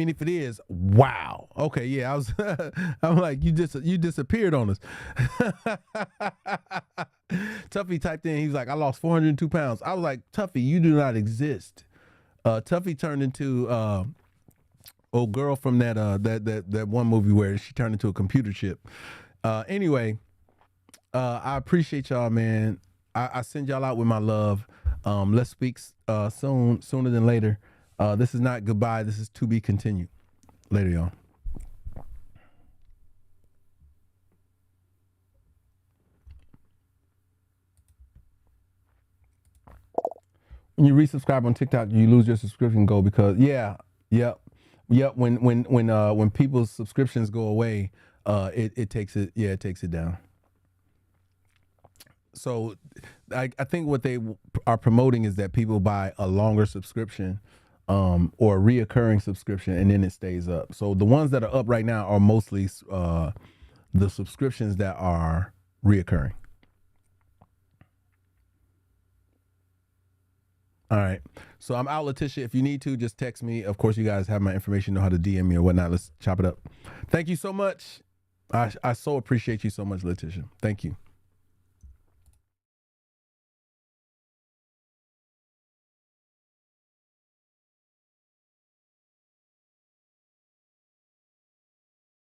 S1: if it is, wow. Okay, yeah. I'm like, you disappeared on us. Tuffy typed in. He was like, I lost 402 pounds. I was like, Tuffy, you do not exist. Tuffy turned into old girl from that one movie where she turned into a computer chip. Anyway, I appreciate y'all, man. I send y'all out with my love. Let's speak sooner than later. This is not goodbye. This is to be continued. Later, y'all. When you resubscribe on TikTok, you lose your subscription goal because yep. When people's subscriptions go away, it takes it down. So I think what they are promoting is that people buy a longer subscription or a reoccurring subscription, and then it stays up. So the ones that are up right now are mostly the subscriptions that are reoccurring. All right. So I'm out, Letitia. If you need to, just text me. Of course, you guys have my information, know how to DM me or whatnot. Let's chop it up. Thank you so much. I so appreciate you so much, Letitia. Thank you.